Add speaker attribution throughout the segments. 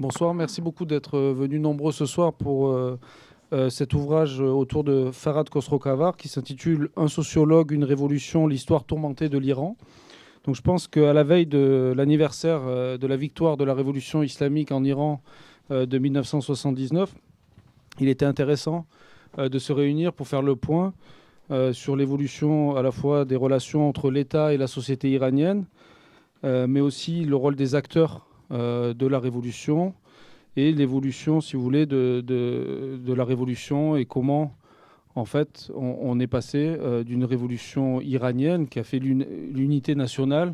Speaker 1: Bonsoir, merci beaucoup d'être venus nombreux ce soir pour cet ouvrage autour de Farhad Khosrow-Khavar qui s'intitule Un sociologue, une révolution, l'histoire tourmentée de l'Iran. Donc je pense qu'à la veille de l'anniversaire de la victoire de la révolution islamique en Iran de 1979, il était intéressant de se réunir pour faire le point sur l'évolution à la fois des relations entre l'État et la société iranienne, mais aussi le rôle des acteurs de la révolution et l'évolution, si vous voulez, de la révolution et comment, en fait, on est passé d'une révolution iranienne qui a fait l'unité nationale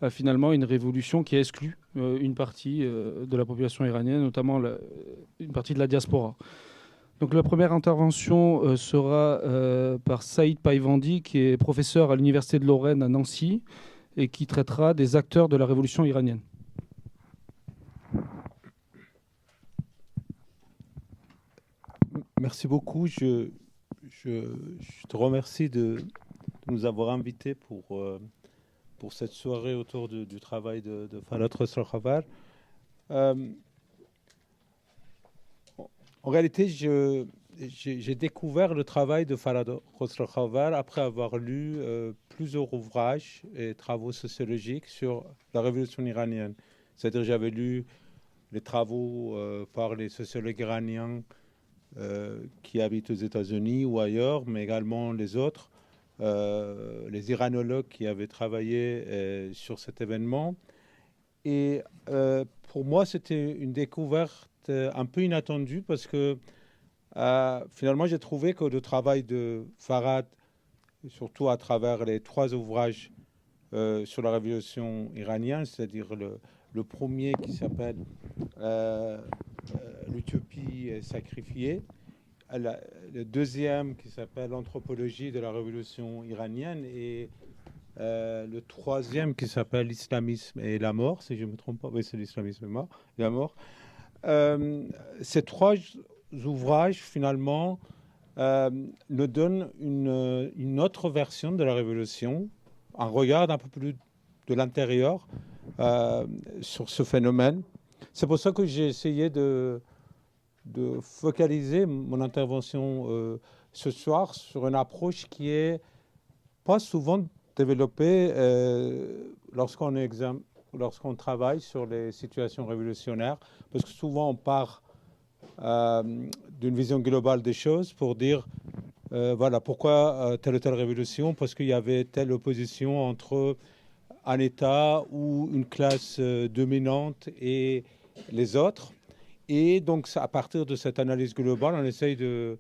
Speaker 1: à finalement une révolution qui a exclu une partie de la population iranienne, notamment une partie de la diaspora. Donc la première intervention sera par Saïd Païvandi, qui est professeur à l'Université de Lorraine à Nancy et qui traitera des acteurs de la révolution iranienne.
Speaker 2: Merci beaucoup. Je te remercie de nous avoir invités pour cette soirée autour du travail de Farhad Khosrow-Khavar. En réalité, j'ai découvert le travail de Farhad Khosrow-Khavar après avoir lu plusieurs ouvrages et travaux sociologiques sur la révolution iranienne. C'est-à-dire j'avais lu les travaux par les sociologues iraniens qui habitent aux États-Unis ou ailleurs, mais également les autres, les iranologues qui avaient travaillé sur cet événement. Et pour moi, c'était une découverte un peu inattendue parce que finalement, j'ai trouvé que le travail de Farhad, surtout à travers les 3 ouvrages sur la révolution iranienne, c'est-à-dire le premier qui s'appelle L'Utopie sacrifiée, le deuxième qui s'appelle L'anthropologie de la révolution iranienne et le troisième qui s'appelle L'islamisme et la mort, si je ne me trompe pas. Oui, c'est l'islamisme et la mort. Ces 3 ouvrages, finalement, nous donnent une autre version de la révolution, un regard un peu plus de l'intérieur sur ce phénomène. C'est pour ça que j'ai essayé de focaliser mon intervention ce soir sur une approche qui est pas souvent développée lorsqu'on travaille sur les situations révolutionnaires, parce que souvent on part d'une vision globale des choses pour dire voilà pourquoi telle ou telle révolution, parce qu'il y avait telle opposition entre un État ou une classe dominante et les autres. Et donc, à partir de cette analyse globale, on essaye de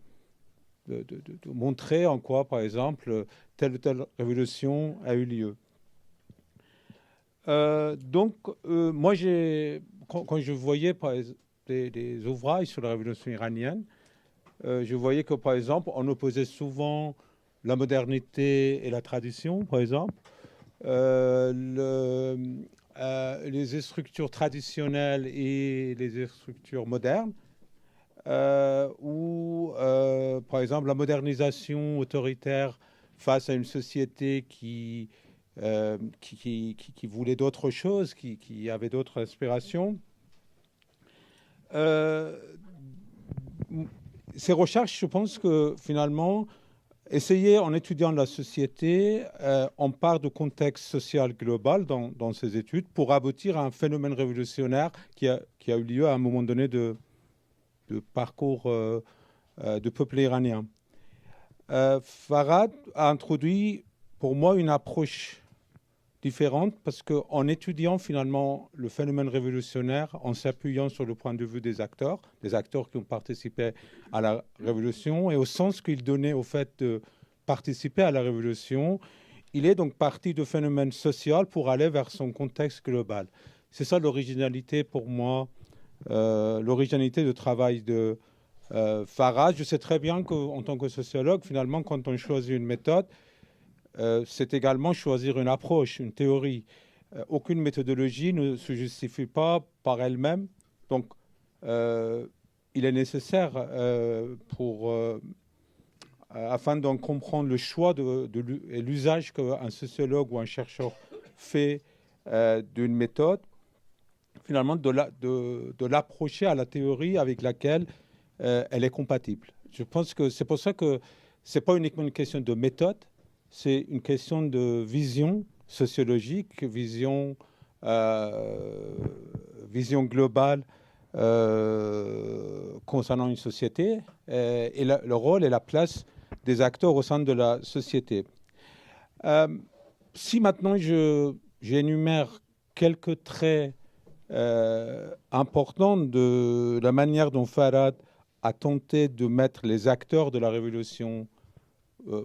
Speaker 2: montrer en quoi, par exemple, telle ou telle révolution a eu lieu. Moi, quand je voyais par exemple, des ouvrages sur la révolution iranienne, je voyais que, par exemple, on opposait souvent la modernité et la tradition, par exemple. Les structures traditionnelles et les structures modernes, ou par exemple la modernisation autoritaire face à une société qui voulait d'autres choses, qui avait d'autres aspirations. Ces recherches, je pense que finalement, essayer, en étudiant la société, on part de contexte social global dans ces études pour aboutir à un phénomène révolutionnaire qui a eu lieu à un moment donné de parcours de peuple iranien. Farhad a introduit pour moi une approche différente parce qu'en étudiant finalement le phénomène révolutionnaire, en s'appuyant sur le point de vue des acteurs qui ont participé à la révolution et au sens qu'ils donnaient au fait de participer à la révolution, il est donc parti de phénomène social pour aller vers son contexte global. C'est ça l'originalité pour moi, l'originalité du travail de Farhad. Je sais très bien qu'en tant que sociologue, finalement, quand on choisit une méthode, c'est également choisir une approche, une théorie. Aucune méthodologie ne se justifie pas par elle-même. Donc, il est nécessaire afin d'en comprendre le choix et l'usage qu'un sociologue ou un chercheur fait d'une méthode, finalement de l'approcher à la théorie avec laquelle elle est compatible. Je pense que c'est pour ça que ce n'est pas uniquement une question de méthode, c'est une question de vision sociologique, vision globale concernant une société et le rôle et la place des acteurs au sein de la société. Si maintenant j'énumère quelques traits importants de la manière dont Farad a tenté de mettre les acteurs de la révolution,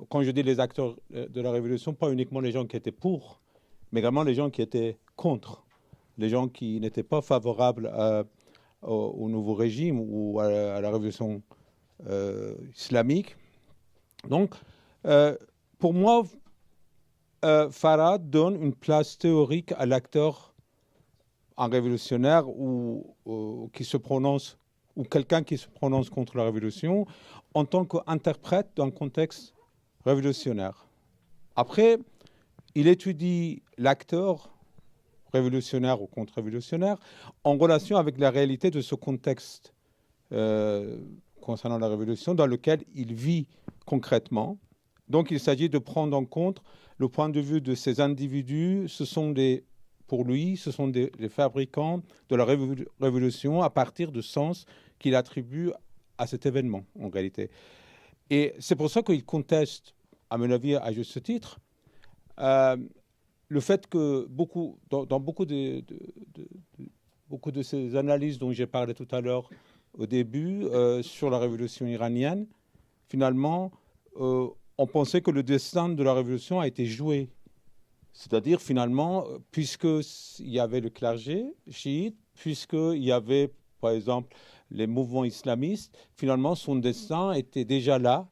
Speaker 2: quand je dis les acteurs de la révolution, pas uniquement les gens qui étaient pour, mais également les gens qui étaient contre, les gens qui n'étaient pas favorables au nouveau régime ou à la révolution islamique. Donc, pour moi, Farad donne une place théorique à l'acteur, un révolutionnaire ou qui se prononce, ou quelqu'un qui se prononce contre la révolution, en tant qu'interprète d'un contexte révolutionnaire. Après, il étudie l'acteur révolutionnaire ou contre-révolutionnaire en relation avec la réalité de ce contexte concernant la révolution dans lequel il vit concrètement. Donc, il s'agit de prendre en compte le point de vue de ces individus. Pour lui, ce sont des fabricants de la révolution à partir du sens qu'il attribue à cet événement, en réalité. Et c'est pour ça qu'il conteste, à mon avis, à juste titre, le fait que dans beaucoup de ces analyses dont j'ai parlé tout à l'heure au début sur la révolution iranienne, finalement, on pensait que le destin de la révolution a été joué. C'est-à-dire, finalement, puisqu'il y avait le clergé chiite, puisqu'il y avait, par exemple, les mouvements islamistes, finalement, son destin était déjà là.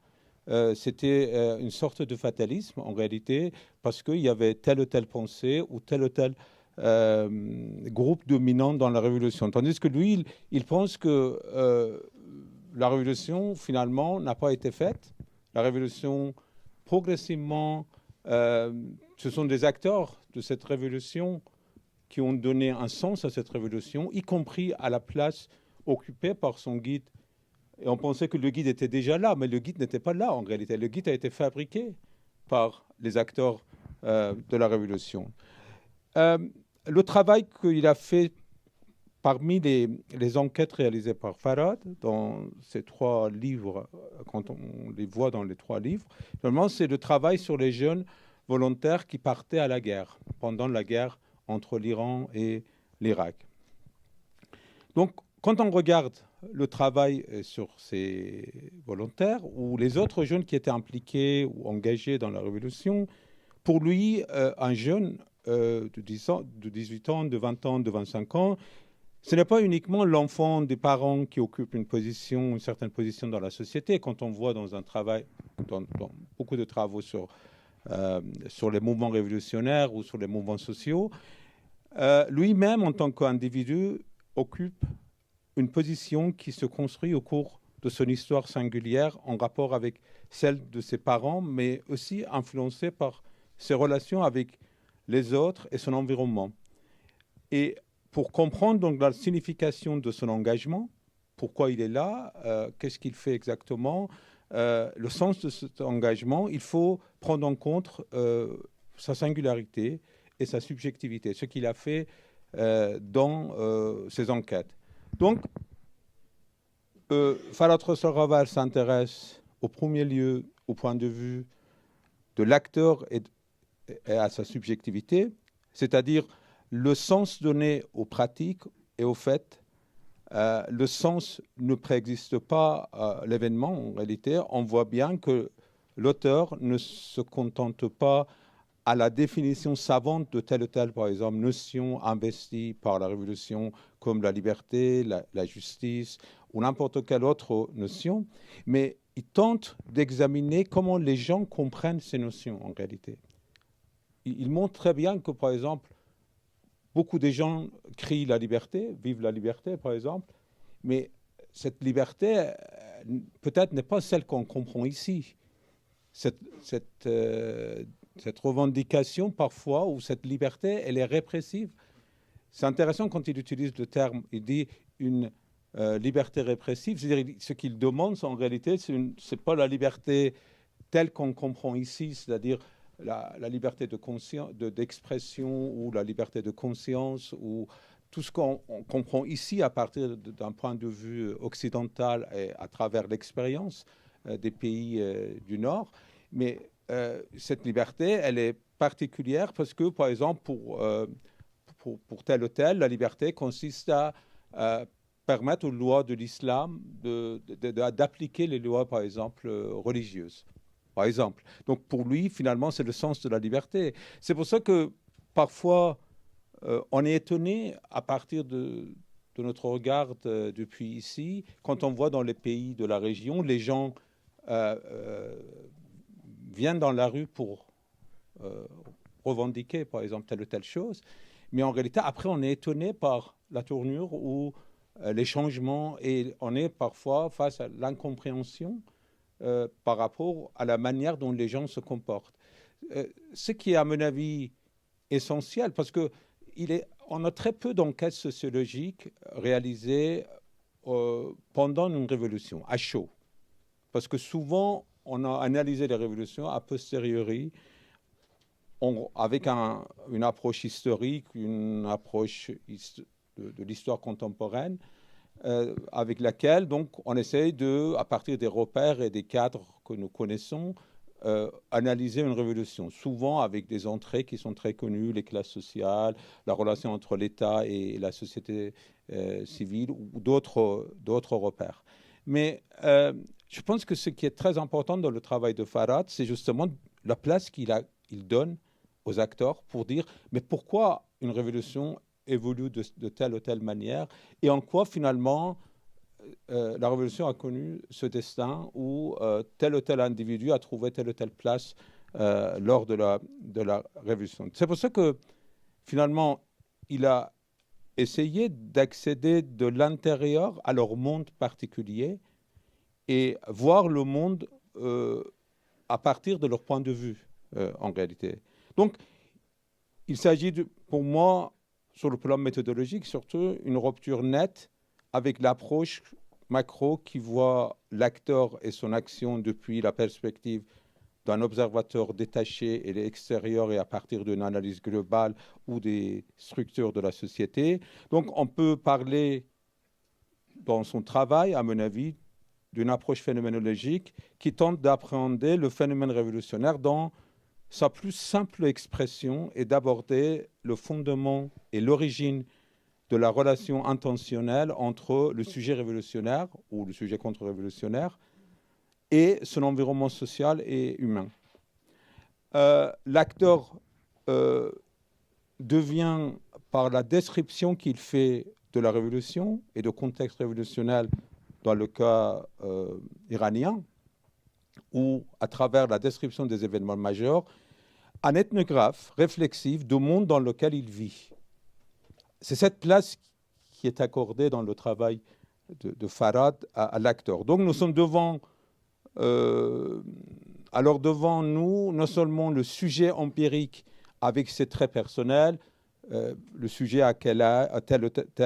Speaker 2: C'était une sorte de fatalisme, en réalité, parce qu'il y avait telle ou telle pensée ou tel groupe dominant dans la révolution. Tandis que lui, il pense que la révolution, finalement, n'a pas été faite. La révolution, progressivement, ce sont des acteurs de cette révolution qui ont donné un sens à cette révolution, y compris à la place occupée par son guide. Et on pensait que le guide était déjà là, mais le guide n'était pas là en réalité. Le guide a été fabriqué par les acteurs de la révolution. Le travail qu'il a fait parmi les enquêtes réalisées par Farad dans ces 3 livres, quand on les voit dans les 3 livres, normalement, c'est le travail sur les jeunes volontaires qui partaient à la guerre, pendant la guerre entre l'Iran et l'Irak. Donc, quand on regarde le travail sur ces volontaires ou les autres jeunes qui étaient impliqués ou engagés dans la révolution, pour lui, un jeune de 18 ans, de 20 ans, de 25 ans, ce n'est pas uniquement l'enfant des parents qui occupe une certaine position dans la société. Quand on voit dans un travail, dans beaucoup de travaux sur les mouvements révolutionnaires ou sur les mouvements sociaux, lui-même, en tant qu'individu, occupe une position qui se construit au cours de son histoire singulière en rapport avec celle de ses parents, mais aussi influencée par ses relations avec les autres et son environnement. Et pour comprendre donc la signification de son engagement, pourquoi il est là, qu'est-ce qu'il fait exactement, le sens de cet engagement, il faut prendre en compte sa singularité et sa subjectivité, ce qu'il a fait dans ses enquêtes. Donc, Farad Khosrow-Raval s'intéresse au premier lieu au point de vue de l'acteur et à sa subjectivité, c'est-à-dire le sens donné aux pratiques et aux faits. Le sens ne préexiste pas à l'événement. En réalité, on voit bien que l'auteur ne se contente pas à la définition savante de telle ou telle, par exemple, notion investie par la Révolution, comme la liberté, la justice, ou n'importe quelle autre notion, mais il tente d'examiner comment les gens comprennent ces notions, en réalité. Il montre très bien que, par exemple, beaucoup de gens crient la liberté, vivent la liberté, par exemple, mais cette liberté, peut-être, n'est pas celle qu'on comprend ici. Cette revendication, parfois, ou cette liberté, elle est répressive. c'est intéressant quand il utilise le terme, il dit une liberté répressive, c'est-à-dire ce qu'il demande en réalité, c'est pas la liberté telle qu'on comprend ici, c'est-à-dire la liberté de d'expression ou la liberté de conscience ou tout ce qu'on comprend ici à partir d'un point de vue occidental et à travers l'expérience des pays du Nord. Mais cette liberté, elle est particulière parce que, par exemple, pour tel ou tel, la liberté consiste à permettre aux lois de l'islam d'appliquer les lois, par exemple, religieuses. Par exemple. Donc pour lui, finalement, c'est le sens de la liberté. C'est pour ça que parfois, on est étonné à partir de notre regard depuis ici, quand on voit dans les pays de la région, les gens viennent dans la rue pour revendiquer, par exemple, telle ou telle chose. Mais en réalité, après, on est étonné par la tournure ou les changements et on est parfois face à l'incompréhension par rapport à la manière dont les gens se comportent. Ce qui est, à mon avis, essentiel, parce qu'on a très peu d'enquêtes sociologiques réalisées pendant une révolution, à chaud. Parce que souvent, on a analysé les révolutions a posteriori, avec une approche historique, une approche de l'histoire contemporaine, avec laquelle donc on essaye à partir des repères et des cadres que nous connaissons, analyser une révolution, souvent avec des entrées qui sont très connues, les classes sociales, la relation entre l'État et la société civile ou d'autres repères. Mais je pense que ce qui est très important dans le travail de Farad, c'est justement la place qu'il donne aux acteurs pour dire mais pourquoi une révolution évolue de telle ou telle manière et en quoi finalement la révolution a connu ce destin où tel ou tel individu a trouvé telle ou telle place lors de la révolution. C'est pour ça que finalement il a essayé d'accéder de l'intérieur à leur monde particulier et voir le monde à partir de leur point de vue en réalité. Donc il s'agit pour moi sur le plan méthodologique, surtout une rupture nette avec l'approche macro qui voit l'acteur et son action depuis la perspective d'un observateur détaché et l'extérieur et à partir d'une analyse globale ou des structures de la société. Donc on peut parler dans son travail, à mon avis, d'une approche phénoménologique qui tente d'appréhender le phénomène révolutionnaire dans sa plus simple expression est d'aborder le fondement et l'origine de la relation intentionnelle entre le sujet révolutionnaire ou le sujet contre-révolutionnaire et son environnement social et humain. L'acteur devient, par la description qu'il fait de la révolution et du contexte révolutionnel dans le cas iranien, ou à travers la description des événements majeurs, un ethnographe réflexif du monde dans lequel il vit. C'est cette place qui est accordée dans le travail de Farad à l'acteur. Donc nous sommes devant nous, non seulement le sujet empirique avec ses traits personnels, le sujet à tel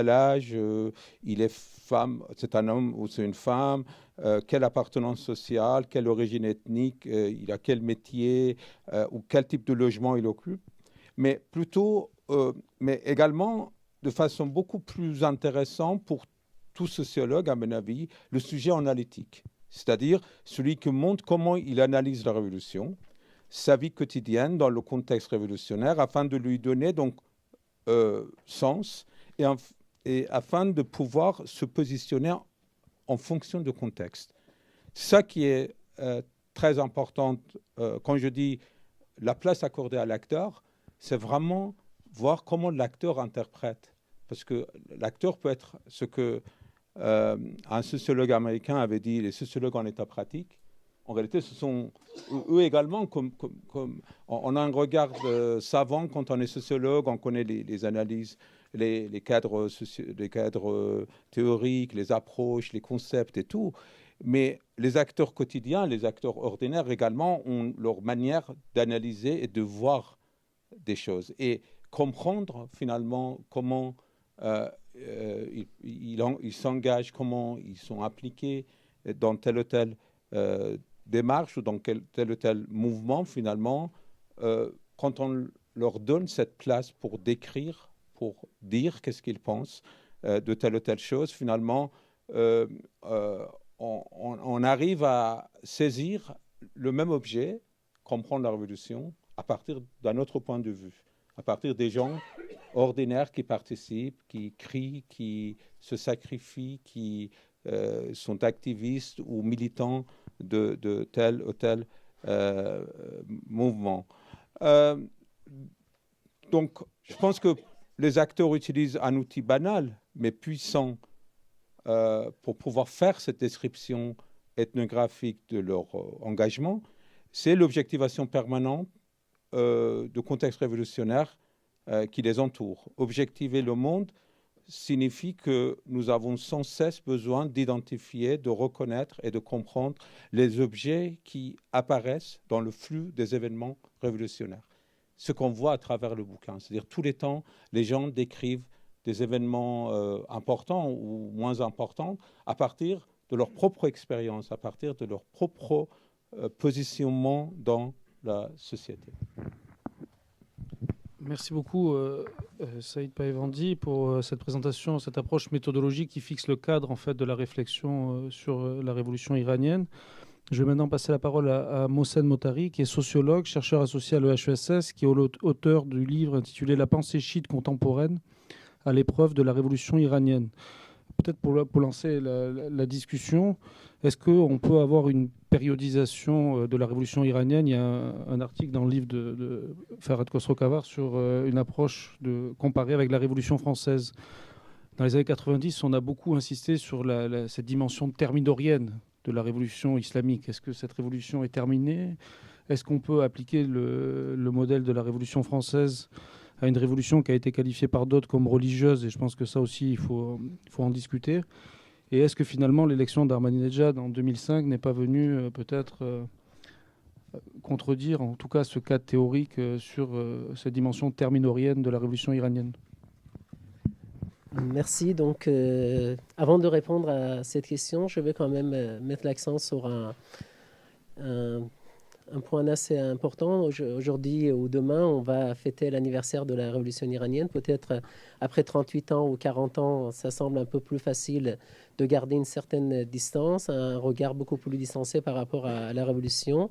Speaker 2: âge, il est femme, c'est un homme ou c'est une femme, quelle appartenance sociale, quelle origine ethnique, il a quel métier ou quel type de logement il occupe, mais également de façon beaucoup plus intéressante pour tout sociologue, à mon avis, le sujet analytique, c'est-à-dire celui qui montre comment il analyse la révolution, sa vie quotidienne dans le contexte révolutionnaire, afin de lui donner donc sens et afin de pouvoir se positionner en fonction du contexte. Ça qui est très important quand je dis la place accordée à l'acteur, c'est vraiment voir comment l'acteur interprète. Parce que l'acteur peut être ce que un sociologue américain avait dit, les sociologues en état pratique. En réalité, ce sont eux également, comme on a un regard savant quand on est sociologue, on connaît les analyses, les cadres théoriques, les approches, les concepts et tout. Mais les acteurs quotidiens, les acteurs ordinaires également ont leur manière d'analyser et de voir des choses. Et comprendre finalement comment ils s'engagent, comment ils sont appliqués dans telle ou telle démarche ou dans tel ou tel mouvement, finalement, quand on leur donne cette place pour décrire, pour dire qu'est-ce qu'ils pensent de telle ou telle chose, finalement, on arrive à saisir le même objet, comprendre la révolution, à partir d'un autre point de vue, à partir des gens ordinaires qui participent, qui crient, qui se sacrifient, qui sont activistes ou militants de tel ou tel mouvement. Donc, je pense que les acteurs utilisent un outil banal, mais puissant, pour pouvoir faire cette description ethnographique de leur engagement. C'est l'objectivation permanente de contexte révolutionnaire qui les entoure. Objectiver le monde signifie que nous avons sans cesse besoin d'identifier, de reconnaître et de comprendre les objets qui apparaissent dans le flux des événements révolutionnaires. Ce qu'on voit à travers le bouquin, c'est-à-dire tous les temps, les gens décrivent des événements importants ou moins importants à partir de leur propre expérience, à partir de leur propre positionnement dans la société.
Speaker 1: Merci beaucoup, Saïd Paevandi, pour cette présentation, cette approche méthodologique qui fixe le cadre en fait, de la réflexion sur la révolution iranienne. Je vais maintenant passer la parole à Mohsen Mottari, qui est sociologue, chercheur associé à l'EHESS, qui est auteur du livre intitulé « La pensée chiite contemporaine à l'épreuve de la révolution iranienne ». Peut-être pour lancer la discussion, est-ce qu'on peut avoir une périodisation de la révolution iranienne? Il y a un article dans le livre de Farhad Khosrow-Khavar sur une approche comparée avec la révolution française. Dans les années 90, on a beaucoup insisté sur cette dimension terminorienne de la révolution islamique. Est-ce que cette révolution est terminée? Est-ce qu'on peut appliquer le modèle de la révolution française à une révolution qui a été qualifiée par d'autres comme religieuse? Et je pense que ça aussi, il faut en discuter. Et est-ce que finalement l'élection d'Ahmadinejad en 2005 n'est pas venue peut-être contredire, en tout cas, ce cadre théorique sur cette dimension terminorienne de la révolution iranienne?
Speaker 3: Merci. Donc, avant de répondre à cette question, je vais quand même mettre l'accent sur un point assez important. Aujourd'hui ou demain, on va fêter l'anniversaire de la révolution iranienne. Peut-être après 38 ans ou 40 ans, ça semble un peu plus facile de garder une certaine distance, un regard beaucoup plus distancé par rapport à la révolution.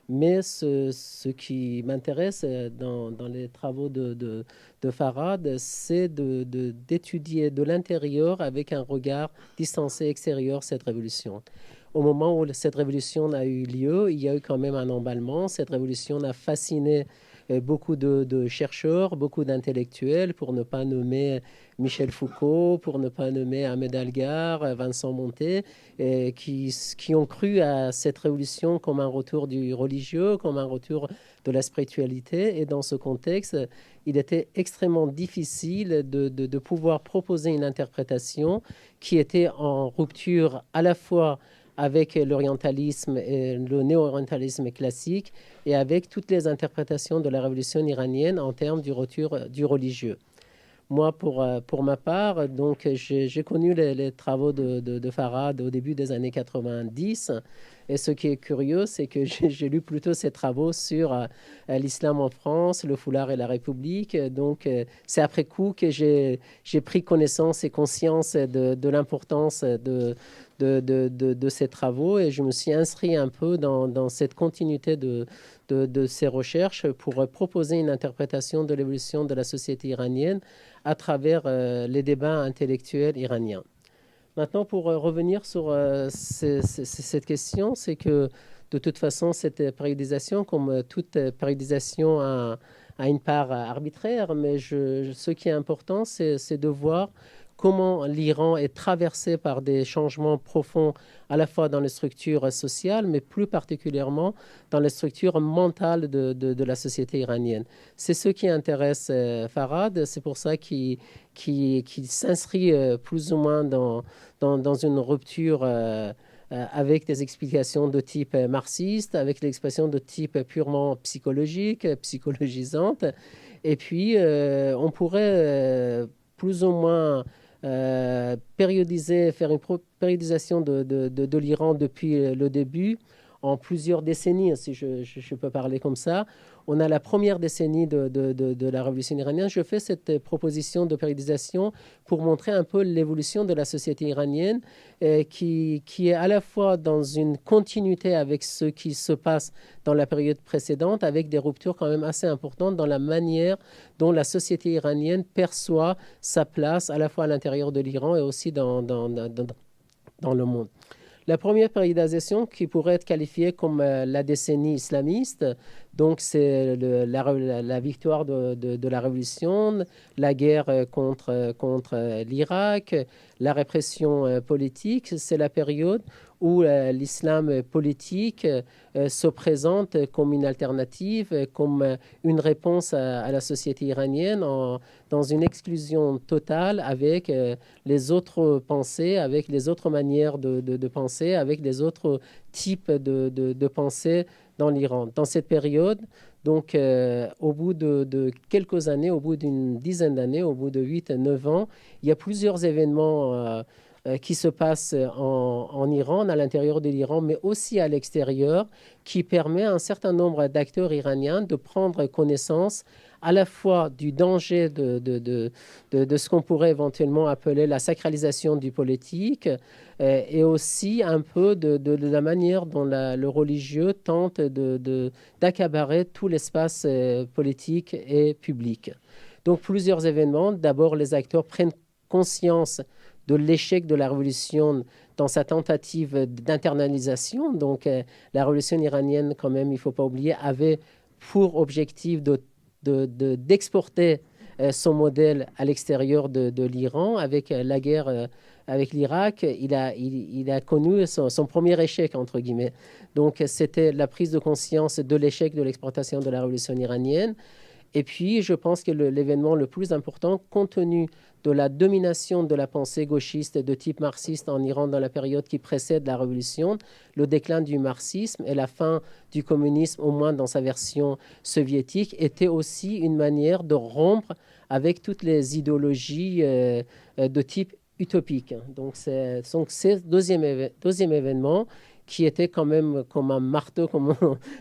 Speaker 3: Mais ce qui m'intéresse dans les travaux de Farhad, c'est d'étudier de l'intérieur avec un regard distancé extérieur cette révolution. Au moment où cette révolution a eu lieu, il y a eu quand même un emballement. Cette révolution a fasciné beaucoup de chercheurs, beaucoup d'intellectuels, pour ne pas nommer Michel Foucault, pour ne pas nommer Ahmed Algar, Vincent Montet, qui ont cru à cette révolution comme un retour du religieux, comme un retour de la spiritualité. Et dans ce contexte, il était extrêmement difficile de pouvoir proposer une interprétation qui était en rupture à la fois avec l'orientalisme et le néo-orientalisme classique et avec toutes les interprétations de la révolution iranienne en termes du retour du religieux. Moi, pour ma part, donc, j'ai connu les travaux de Farhad au début des années 90. Et ce qui est curieux, c'est que j'ai lu plutôt ses travaux sur l'islam en France, le foulard et la République. Donc, c'est après coup que j'ai pris connaissance et conscience de l'importance de ces travaux. Et je me suis inscrit un peu dans cette continuité de ces recherches pour proposer une interprétation de l'évolution de la société iranienne à travers les débats intellectuels iraniens. Maintenant, pour revenir sur cette question, c'est que de toute façon, cette périodisation, comme toute périodisation, a une part arbitraire, mais ce qui est important, c'est de voir comment l'Iran est traversé par des changements profonds à la fois dans les structures sociales, mais plus particulièrement dans les structures mentales de la société iranienne. C'est ce qui intéresse Farhad, c'est pour ça qu'il s'inscrit plus ou moins dans une rupture avec des explications de type marxiste, avec des explications de type purement psychologique, psychologisante. Et puis, on pourrait plus ou moins périodiser, faire une périodisation de l'Iran depuis le début en plusieurs décennies, si je peux parler comme ça. On a la première décennie de la révolution iranienne. Je fais cette proposition de périodisation pour montrer un peu l'évolution de la société iranienne qui est à la fois dans une continuité avec ce qui se passe dans la période précédente, avec des ruptures quand même assez importantes dans la manière dont la société iranienne perçoit sa place à la fois à l'intérieur de l'Iran et aussi dans le monde. La première périodisation qui pourrait être qualifiée comme la décennie islamiste, donc c'est la victoire de la révolution, la guerre contre l'Irak, la répression politique, c'est la période où l'islam politique se présente comme une alternative, comme une réponse à la société iranienne dans une exclusion totale avec les autres pensées, avec les autres manières de penser, avec les autres types de pensée dans l'Iran. Dans cette période, donc au bout de quelques années, au bout d'une dizaine d'années, au bout de 8-9 ans, il y a plusieurs événements qui se passent en Iran, à l'intérieur de l'Iran, mais aussi à l'extérieur, qui permet à un certain nombre d'acteurs iraniens de prendre connaissance à la fois du danger de ce qu'on pourrait éventuellement appeler la sacralisation du politique et aussi un peu de la manière dont le religieux tente d'accaparer tout l'espace politique et public. Donc plusieurs événements. D'abord, les acteurs prennent conscience de l'échec de la révolution dans sa tentative d'internalisation. Donc la révolution iranienne, quand même, il ne faut pas oublier, avait pour objectif d'exporter son modèle à l'extérieur de l'Iran. Avec la guerre avec l'Irak, il a connu son premier échec, entre guillemets. Donc c'était la prise de conscience de l'échec de l'exportation de la révolution iranienne. Et puis, je pense que l'événement le plus important, compte tenu de la domination de la pensée gauchiste de type marxiste en Iran dans la période qui précède la révolution, le déclin du marxisme et la fin du communisme, au moins dans sa version soviétique, était aussi une manière de rompre avec toutes les idéologies de type utopique. Donc, c'est deuxième événement qui était quand même comme un marteau, comme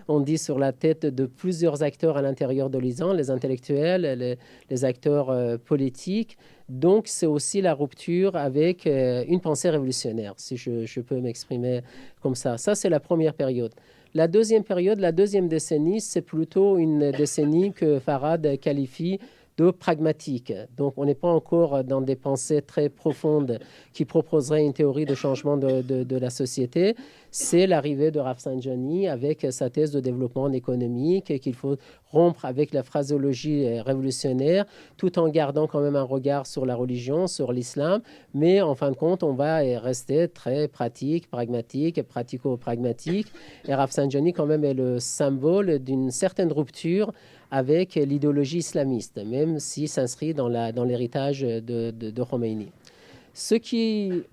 Speaker 3: on dit, sur la tête de plusieurs acteurs à l'intérieur de l'Iran, les intellectuels, les acteurs politiques. Donc, c'est aussi la rupture avec une pensée révolutionnaire, si je peux m'exprimer comme ça. Ça, c'est la première période. La deuxième période, la deuxième décennie, c'est plutôt une décennie que Farhad qualifie de pragmatique. Donc, on n'est pas encore dans des pensées très profondes qui proposeraient une théorie de changement de la société. C'est l'arrivée de Rafsanjani avec sa thèse de développement économique, qu'il faut rompre avec la phraséologie révolutionnaire, tout en gardant quand même un regard sur la religion, sur l'islam. Mais en fin de compte, on va rester très pratique, pragmatique, pratico-pragmatique. Et Rafsanjani, quand même, est le symbole d'une certaine rupture avec l'idéologie islamiste, même s'il s'inscrit dans l'héritage de Khomeini. Ce qui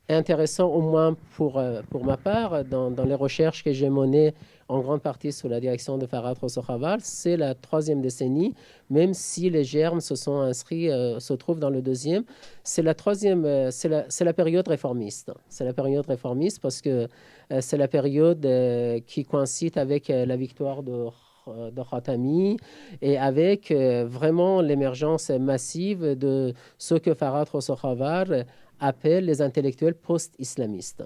Speaker 3: est intéressant, au moins pour ma part, dans les recherches que j'ai menées en grande partie sous la direction de Farhad Khosrokhavar, c'est la troisième décennie, même si les germes se trouvent dans le deuxième. C'est la troisième, c'est la période réformiste. C'est la période réformiste parce que c'est la période qui coïncide avec la victoire de Khatami et avec vraiment l'émergence massive de ce que Farhad Khosrokhavar appelle les intellectuels post-islamistes.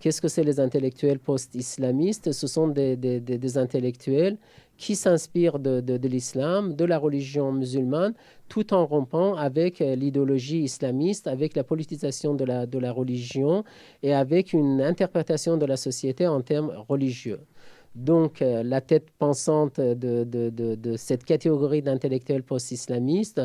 Speaker 3: Qu'est-ce que c'est les intellectuels post-islamistes? Ce sont des intellectuels qui s'inspirent de l'islam, de la religion musulmane, tout en rompant avec l'idéologie islamiste, avec la politisation de la religion et avec une interprétation de la société en termes religieux. Donc, la tête pensante de cette catégorie d'intellectuels post-islamistes,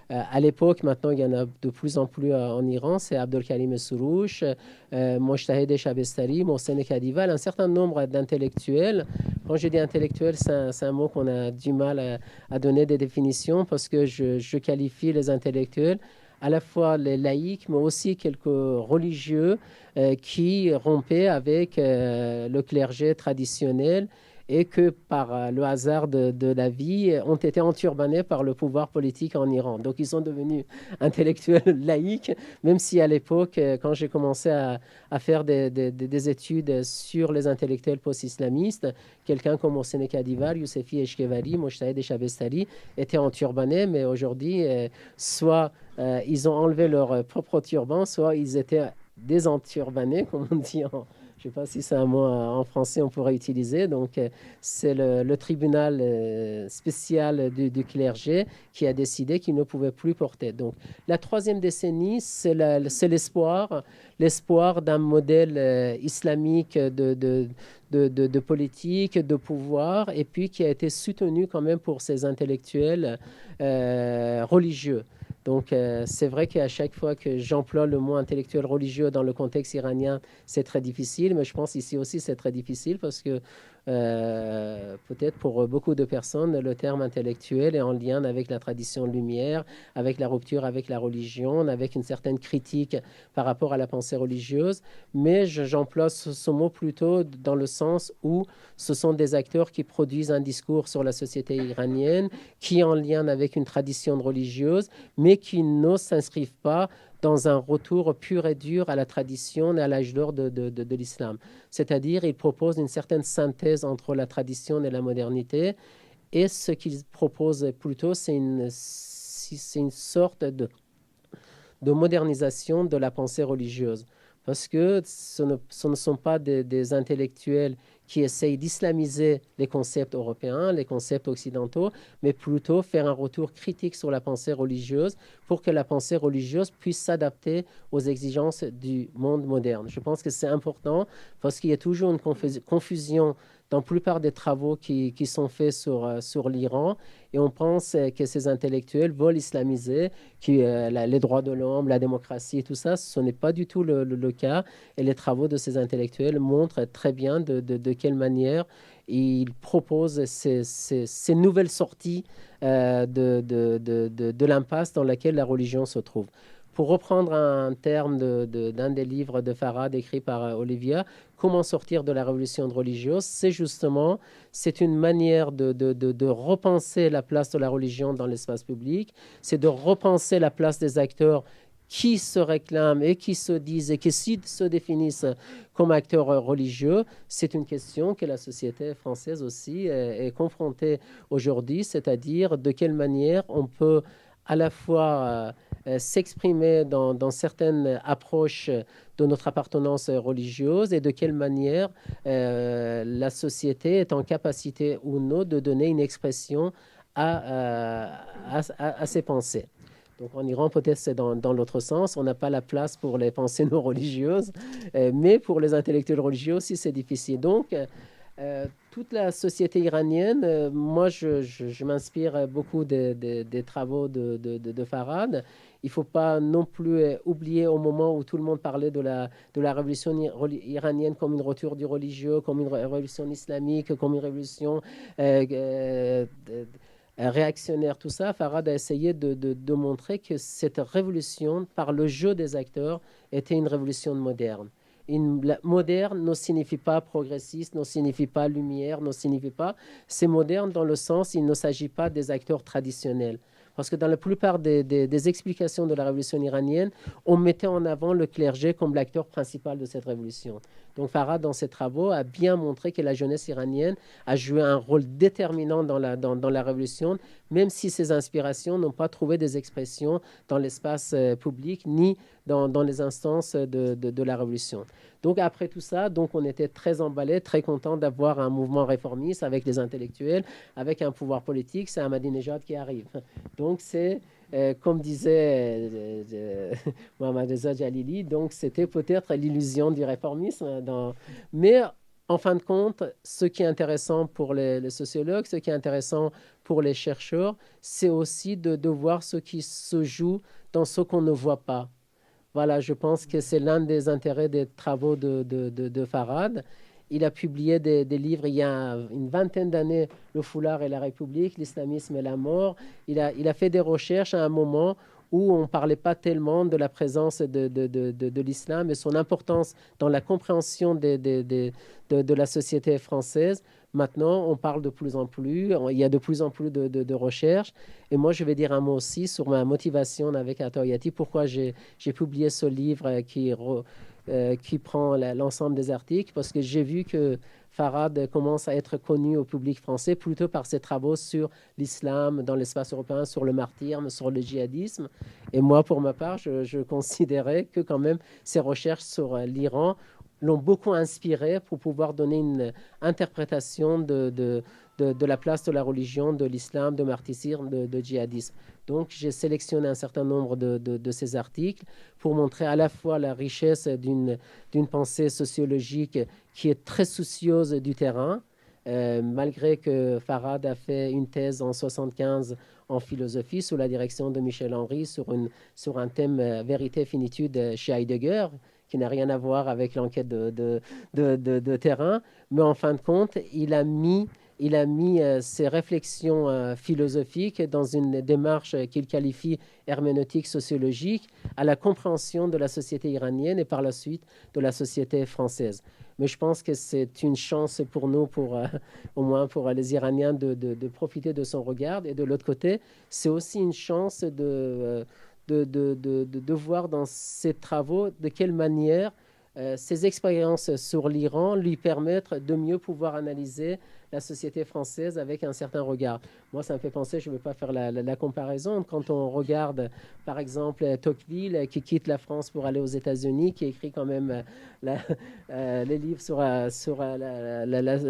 Speaker 3: à l'époque, maintenant, il y en a de plus en plus en Iran, c'est Abdolkarim Soroush, Mojtahid Shabestari, Mohsen Kadival, un certain nombre d'intellectuels. Quand je dis intellectuels, c'est un mot qu'on a du mal à donner des définitions parce que je qualifie les intellectuels à la fois les laïcs, mais aussi quelques religieux qui rompaient avec le clergé traditionnel et que par le hasard de la vie ont été enturbanés par le pouvoir politique en Iran. Donc ils sont devenus intellectuels laïcs, même si à l'époque, quand j'ai commencé à faire des études sur les intellectuels post-islamistes, quelqu'un comme Mohsen Kadivar, Yousefi Eshkevali, Mojtahid Shabestari étaient enturbanés, mais aujourd'hui, soit ils ont enlevé leur propre turban, soit ils étaient désenturbanés, comme on dit je ne sais pas si c'est un mot en français on pourrait utiliser. Donc, c'est le tribunal spécial du clergé qui a décidé qu'il ne pouvait plus porter. Donc, la troisième décennie, c'est l'espoir d'un modèle islamique de politique, de pouvoir, et puis qui a été soutenu quand même pour ces intellectuels religieux. Donc, c'est vrai qu'à chaque fois que j'emploie le mot intellectuel religieux dans le contexte iranien, c'est très difficile, mais je pense ici aussi c'est très difficile parce que peut-être pour beaucoup de personnes, le terme intellectuel est en lien avec la tradition lumière, avec la rupture avec la religion, avec une certaine critique par rapport à la pensée religieuse, mais j'emploie ce mot plutôt dans le sens où ce sont des acteurs qui produisent un discours sur la société iranienne, qui est en lien avec une tradition religieuse, mais qui ne s'inscrivent pas dans un retour pur et dur à la tradition et à l'âge d'or de l'islam. C'est-à-dire, il propose une certaine synthèse entre la tradition et la modernité, et ce qu'il propose plutôt, c'est une sorte de modernisation de la pensée religieuse. Parce que ce ne sont pas des intellectuels qui essayent d'islamiser les concepts européens, les concepts occidentaux, mais plutôt faire un retour critique sur la pensée religieuse pour que la pensée religieuse puisse s'adapter aux exigences du monde moderne. Je pense que c'est important parce qu'il y a toujours une confusion dans la plupart des travaux qui sont faits sur l'Iran, et on pense que ces intellectuels veulent islamiser, les droits de l'homme, la démocratie et tout ça. Ce n'est pas du tout le cas, et les travaux de ces intellectuels montrent très bien de quelle manière ils proposent ces nouvelles sorties de l'impasse dans laquelle la religion se trouve. Pour reprendre un terme d'un des livres de Farad écrit par Olivia, comment sortir de la révolution religieuse, c'est une manière de repenser la place de la religion dans l'espace public, c'est de repenser la place des acteurs qui se réclament et qui se disent et qui se définissent comme acteurs religieux. C'est une question que la société française aussi est confrontée aujourd'hui, c'est-à-dire de quelle manière on peut à la fois s'exprimer dans certaines approches de notre appartenance religieuse, et de quelle manière la société est en capacité ou non de donner une expression à ses pensées. Donc en Iran, peut-être c'est dans l'autre sens. On n'a pas la place pour les pensées non religieuses, mais pour les intellectuels religieux aussi, c'est difficile. Donc, toute la société iranienne, moi, je m'inspire beaucoup des travaux de Farad. Il ne faut pas non plus oublier au moment où tout le monde parlait de la révolution iranienne comme une rupture du religieux, comme une révolution islamique, comme une révolution réactionnaire, tout ça. Farad a essayé de montrer que cette révolution, par le jeu des acteurs, était une révolution moderne. Moderne ne signifie pas progressiste, ne signifie pas lumière, ne signifie pas... C'est moderne dans le sens, il ne s'agit pas des acteurs traditionnels. Parce que dans la plupart des explications de la révolution iranienne, on mettait en avant le clergé comme l'acteur principal de cette révolution. Donc Farad, dans ses travaux, a bien montré que la jeunesse iranienne a joué un rôle déterminant dans la révolution, même si ses inspirations n'ont pas trouvé des expressions dans l'espace public ni dans les instances de la révolution. Donc après tout ça, on était très emballés, très contents d'avoir un mouvement réformiste avec des intellectuels, avec un pouvoir politique. C'est Ahmadinejad qui arrive. Donc c'est, comme disait Mohammad Reza Jalili, donc c'était peut-être l'illusion du réformisme. Mais en fin de compte, ce qui est intéressant pour les sociologues, ce qui est intéressant pour les chercheurs, c'est aussi de voir ce qui se joue dans ce qu'on ne voit pas. Voilà, je pense que c'est l'un des intérêts des travaux de Farad. Il a publié des livres il y a une vingtaine d'années, Le foulard et la République, l'islamisme et la mort. Il a fait des recherches à un moment où on ne parlait pas tellement de la présence de l'islam et son importance dans la compréhension de la société française. Maintenant, on parle de plus en plus, il y a de plus en plus de recherches. Et moi, je vais dire un mot aussi sur ma motivation avec Atoyati, pourquoi j'ai publié ce livre qui prend l'ensemble des articles, parce que j'ai vu que Farhad commence à être connu au public français plutôt par ses travaux sur l'islam dans l'espace européen, sur le martyrisme, sur le djihadisme. Et moi, pour ma part, je considérais que quand même ses recherches sur l'Iran l'ont beaucoup inspiré pour pouvoir donner une interprétation de la place de la religion, de l'islam, de martyrisme, de djihadisme. Donc, j'ai sélectionné un certain nombre de ces articles pour montrer à la fois la richesse d'une pensée sociologique qui est très soucieuse du terrain, malgré que Farhad a fait une thèse en 1975 en philosophie sous la direction de Michel Henry sur un thème vérité-finitude chez Heidegger, qui n'a rien à voir avec l'enquête de terrain. Mais en fin de compte, il a mis ses réflexions philosophiques dans une démarche qu'il qualifie herméneutique sociologique à la compréhension de la société iranienne et par la suite de la société française. Mais je pense que c'est une chance pour nous, au moins pour les Iraniens, de profiter de son regard. Et de l'autre côté, c'est aussi une chance de voir dans ses travaux de quelle manière ces expériences sur l'Iran lui permettent de mieux pouvoir analyser la société française avec un certain regard. Moi, ça me fait penser, je ne veux pas faire la comparaison, quand on regarde, par exemple, Tocqueville qui quitte la France pour aller aux États-Unis, qui écrit quand même les livres sur la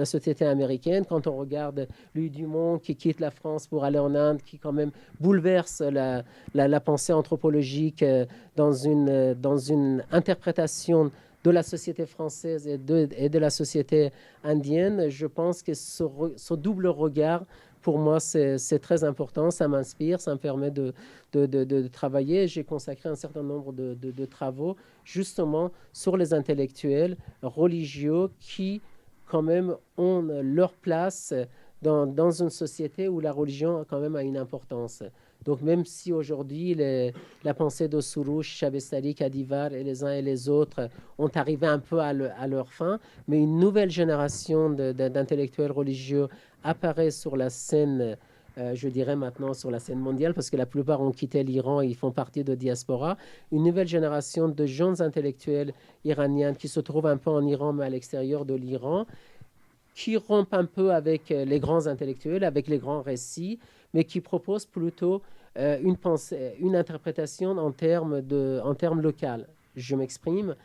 Speaker 3: société américaine, quand on regarde Louis Dumont qui quitte la France pour aller en Inde, qui quand même bouleverse la pensée anthropologique dans une interprétation de la société française et de la société indienne. Je pense que ce double regard, pour moi, c'est très important. Ça m'inspire, ça me permet de travailler. J'ai consacré un certain nombre de travaux justement sur les intellectuels religieux qui, quand même, ont leur place dans une société où la religion, quand même, a une importance. Donc, même si aujourd'hui, la pensée de Soroush, Shabestari, Kadivar et les uns et les autres ont arrivé un peu à leur fin, mais une nouvelle génération d'intellectuels religieux apparaît sur la scène, je dirais maintenant sur la scène mondiale, parce que la plupart ont quitté l'Iran et ils font partie de diaspora. Une nouvelle génération de jeunes intellectuels iraniens qui se trouvent un peu en Iran, mais à l'extérieur de l'Iran, qui rompent un peu avec les grands intellectuels, avec les grands récits, mais qui proposent plutôt une interprétation en termes locaux. Je m'exprime.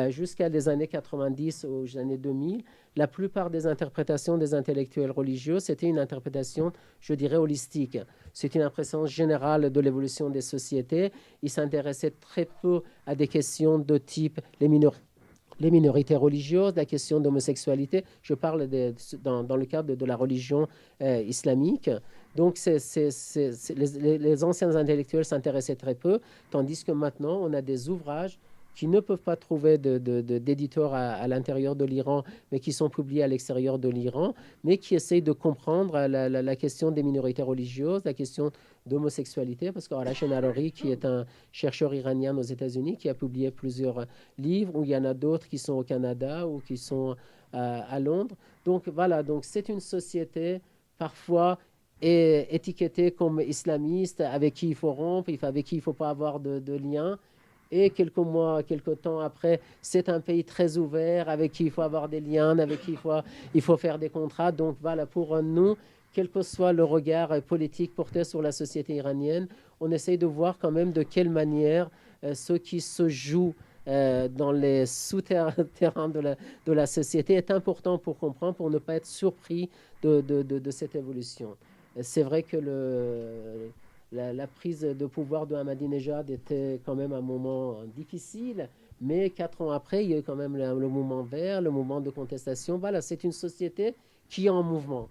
Speaker 3: Jusqu'à les années 90 aux années 2000, la plupart des interprétations des intellectuels religieux, c'était une interprétation, je dirais, holistique. C'est une impression générale de l'évolution des sociétés. Ils s'intéressaient très peu à des questions de type les minorités religieuses, la question d'homosexualité. Je parle dans le cadre de la religion islamique. Donc, les anciens intellectuels s'intéressaient très peu, tandis que maintenant, on a des ouvrages qui ne peuvent pas trouver d'éditeurs à l'intérieur de l'Iran, mais qui sont publiés à l'extérieur de l'Iran, mais qui essayent de comprendre la question des minorités religieuses, la question d'homosexualité, parce qu'Arash Narori, qui est un chercheur iranien aux États-Unis, qui a publié plusieurs livres, où il y en a d'autres qui sont au Canada ou qui sont à Londres. Donc voilà, donc c'est une société parfois étiquetée comme islamiste, avec qui il faut rompre, avec qui il ne faut pas avoir de lien. Et quelques temps après, c'est un pays très ouvert, avec qui il faut avoir des liens, avec qui il faut faire des contrats. Donc voilà, pour nous, quel que soit le regard politique porté sur la société iranienne, on essaye de voir quand même de quelle manière ce qui se joue dans les souterrains de la société est important pour comprendre, pour ne pas être surpris de cette évolution. C'est vrai que la prise de pouvoir de Ahmadinejad était quand même un moment difficile, mais 4 ans après, il y a eu quand même le mouvement vert, le mouvement de contestation. Voilà, c'est une société qui est en mouvement.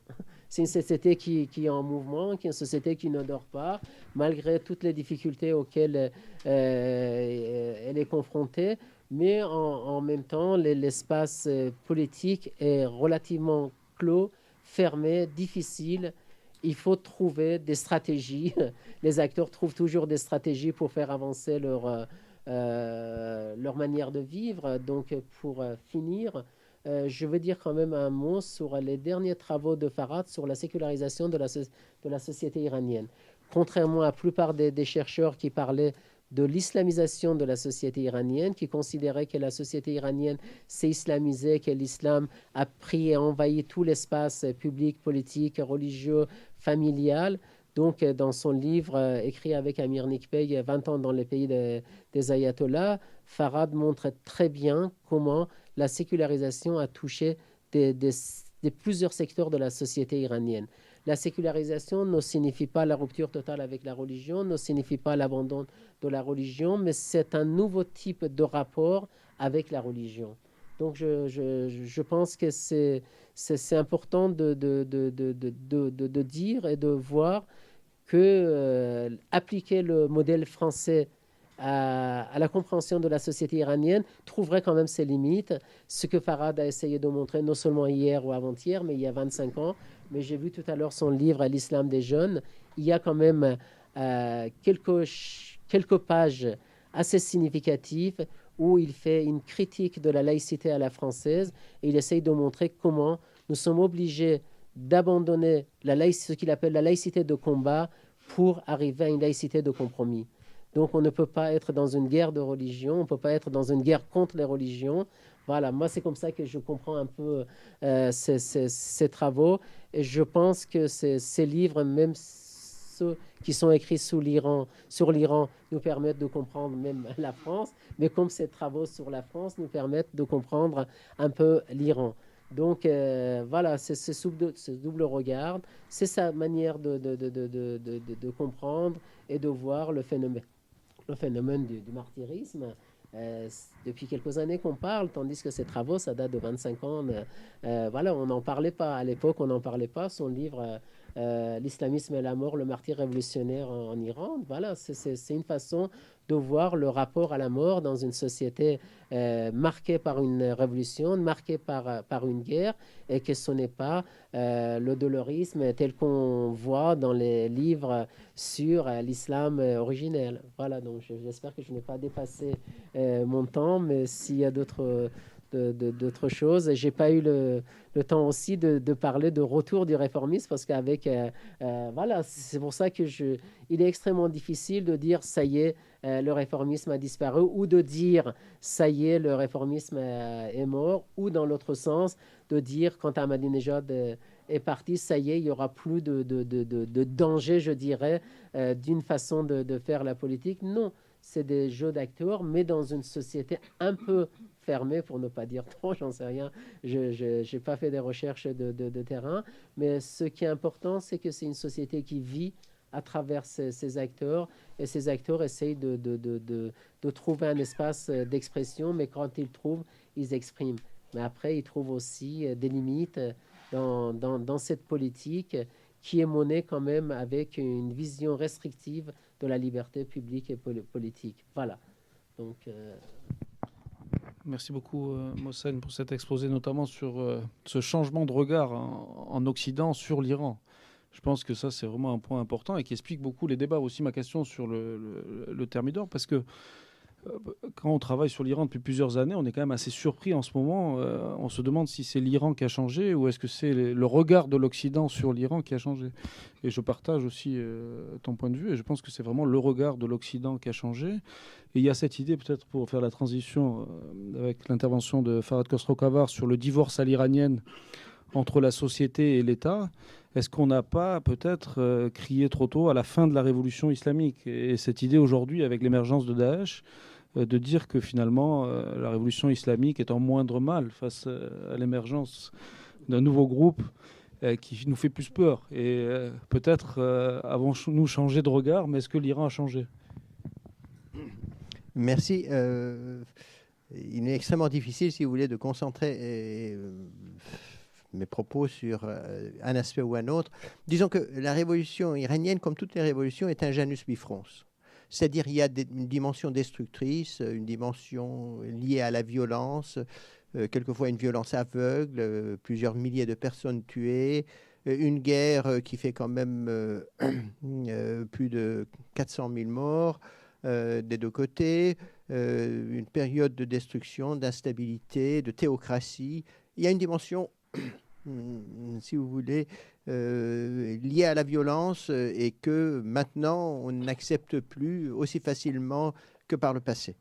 Speaker 3: C'est une société qui est en mouvement, qui est une société qui ne dort pas, malgré toutes les difficultés auxquelles elle est confrontée. Mais en même temps, l'espace politique est relativement clos, fermé, difficile. il faut trouver des stratégies. Les acteurs trouvent toujours des stratégies pour faire avancer leur manière de vivre. Donc, pour finir, je veux dire quand même un mot sur les derniers travaux de Farhad sur la sécularisation de la société iranienne. Contrairement à la plupart des chercheurs qui parlaient de l'islamisation de la société iranienne, qui considéraient que la société iranienne s'est islamisée, que l'islam a pris et envahi tout l'espace public, politique, religieux, familial. Donc, dans son livre écrit avec Amir Nikbey, 20 ans dans les pays des ayatollahs, Farhad montre très bien comment la sécularisation a touché plusieurs secteurs de la société iranienne. La sécularisation ne signifie pas la rupture totale avec la religion, ne signifie pas l'abandon de la religion, mais c'est un nouveau type de rapport avec la religion. Donc, je pense que c'est important de dire et de voir que appliquer le modèle français à la compréhension de la société iranienne trouverait quand même ses limites. Ce que Farhad a essayé de montrer, non seulement hier ou avant-hier, mais il y a 25 ans. Mais j'ai vu tout à l'heure son livre « L'islam des jeunes ». Il y a quand même quelques pages assez significatives où il fait une critique de la laïcité à la française et il essaye de montrer comment nous sommes obligés d'abandonner ce qu'il appelle la laïcité de combat pour arriver à une laïcité de compromis. Donc, on ne peut pas être dans une guerre de religion, on ne peut pas être dans une guerre contre les religions. Voilà, moi, c'est comme ça que je comprends un peu ces travaux. Et je pense que ces livres, même ceux qui sont écrits sur l'Iran, nous permettent de comprendre même la France. Mais comme ces travaux sur la France nous permettent de comprendre un peu l'Iran. Donc, voilà, c'est ce double regard. C'est sa manière de comprendre et de voir le phénomène du martyrisme. Depuis quelques années qu'on parle, tandis que ces travaux, ça date de 25 ans. Voilà, on n'en parlait pas. À l'époque, on n'en parlait pas. Son livre, L'islamisme et la mort, le martyr révolutionnaire en Iran, voilà, c'est une façon de voir le rapport à la mort dans une société marquée par une révolution, marquée par une guerre, et que ce n'est pas le dolorisme tel qu'on voit dans les livres sur l'islam originel. Voilà, donc j'espère que je n'ai pas dépassé mon temps, mais s'il y a d'autres choses. J'ai pas eu le temps aussi de parler de retour du réformisme parce qu'avec voilà, c'est pour ça que il est extrêmement difficile de dire ça y est, le réformisme a disparu, ou de dire ça y est, le réformisme est mort, ou dans l'autre sens de dire quand Ahmadinejad est parti, ça y est, il y aura plus de danger, je dirais, d'une façon de faire la politique. Non, c'est des jeux d'acteurs, mais dans une société un peu fermée, pour ne pas dire trop, j'en sais rien. Je n'ai pas fait des recherches de terrain, mais ce qui est important, c'est que c'est une société qui vit à travers ces acteurs, et ces acteurs essayent de trouver un espace d'expression, mais quand ils trouvent, ils expriment. Mais après, ils trouvent aussi des limites dans cette politique qui est menée quand même avec une vision restrictive de la liberté publique et politique. Voilà. Donc,
Speaker 1: Merci beaucoup, Mohsen, pour cet exposé, notamment sur ce changement de regard en Occident sur l'Iran. Je pense que ça, c'est vraiment un point important et qui explique beaucoup les débats. Aussi, ma question sur le Thermidor, parce que quand on travaille sur l'Iran depuis plusieurs années, on est quand même assez surpris en ce moment. On se demande si c'est l'Iran qui a changé ou est-ce que c'est le regard de l'Occident sur l'Iran qui a changé. Et je partage aussi ton point de vue et je pense que c'est vraiment le regard de l'Occident qui a changé. Et il y a cette idée, peut-être pour faire la transition avec l'intervention de Farhad Khosrow-Khavar sur le divorce à l'iranienne entre la société et l'État. Est-ce qu'on n'a pas peut-être crié trop tôt à la fin de la révolution islamique? Et cette idée aujourd'hui, avec l'émergence de Daesh, de dire que finalement la révolution islamique est en moindre mal face à l'émergence d'un nouveau groupe qui nous fait plus peur. Et peut-être avons-nous changé de regard, mais est-ce que l'Iran a changé?
Speaker 4: Merci. Il est extrêmement difficile, si vous voulez, de concentrer mes propos sur un aspect ou un autre. Disons que la révolution iranienne, comme toutes les révolutions, est un Janus bifrons. C'est-à-dire qu'il y a une dimension destructrice, une dimension liée à la violence, quelquefois une violence aveugle, plusieurs milliers de personnes tuées, une guerre qui fait quand même plus de 400 000 morts des deux côtés, une période de destruction, d'instabilité, de théocratie. Il y a une dimension, si vous voulez, liée à la violence et que maintenant on n'accepte plus aussi facilement que par le passé.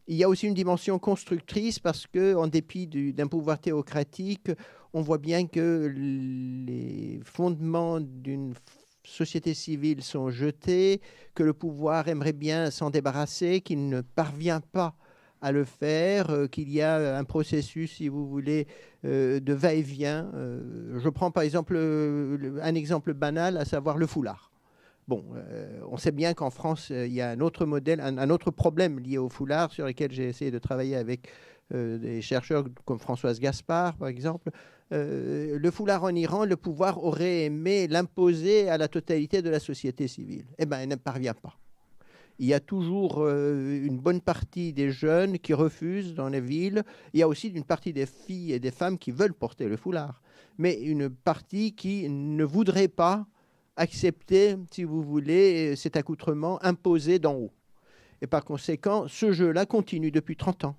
Speaker 4: Il y a aussi une dimension constructrice parce qu'en dépit d'un pouvoir théocratique, on voit bien que les fondements d'une société civile sont jetés, que le pouvoir aimerait bien s'en débarrasser, qu'il ne parvient pas à le faire, qu'il y a un processus, si vous voulez, de va-et-vient. Je prends par exemple un exemple banal, à savoir le foulard. Bon, on sait bien qu'en France, il y a un autre modèle, un autre problème lié au foulard sur lequel j'ai essayé de travailler avec des chercheurs comme Françoise Gaspard, par exemple. Le foulard en Iran, le pouvoir aurait aimé l'imposer à la totalité de la société civile. Eh bien, elle ne parvient pas. Il y a toujours une bonne partie des jeunes qui refusent dans les villes. Il y a aussi une partie des filles et des femmes qui veulent porter le foulard. Mais une partie qui ne voudrait pas accepter, si vous voulez, cet accoutrement imposé d'en haut. Et par conséquent, ce jeu-là continue depuis 30 ans.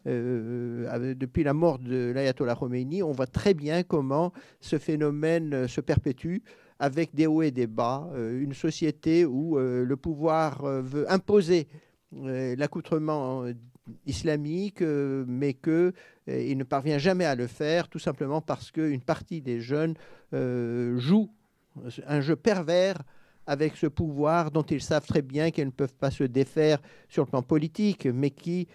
Speaker 4: Depuis la mort de l'ayatollah Khomeini, on voit très bien comment ce phénomène se perpétue avec des hauts et des bas, une société où le pouvoir veut imposer l'accoutrement islamique, mais qu'il ne parvient jamais à le faire, tout simplement parce qu'une partie des jeunes joue un jeu pervers avec ce pouvoir dont ils savent très bien qu'ils ne peuvent pas se défaire sur le plan politique, mais qui,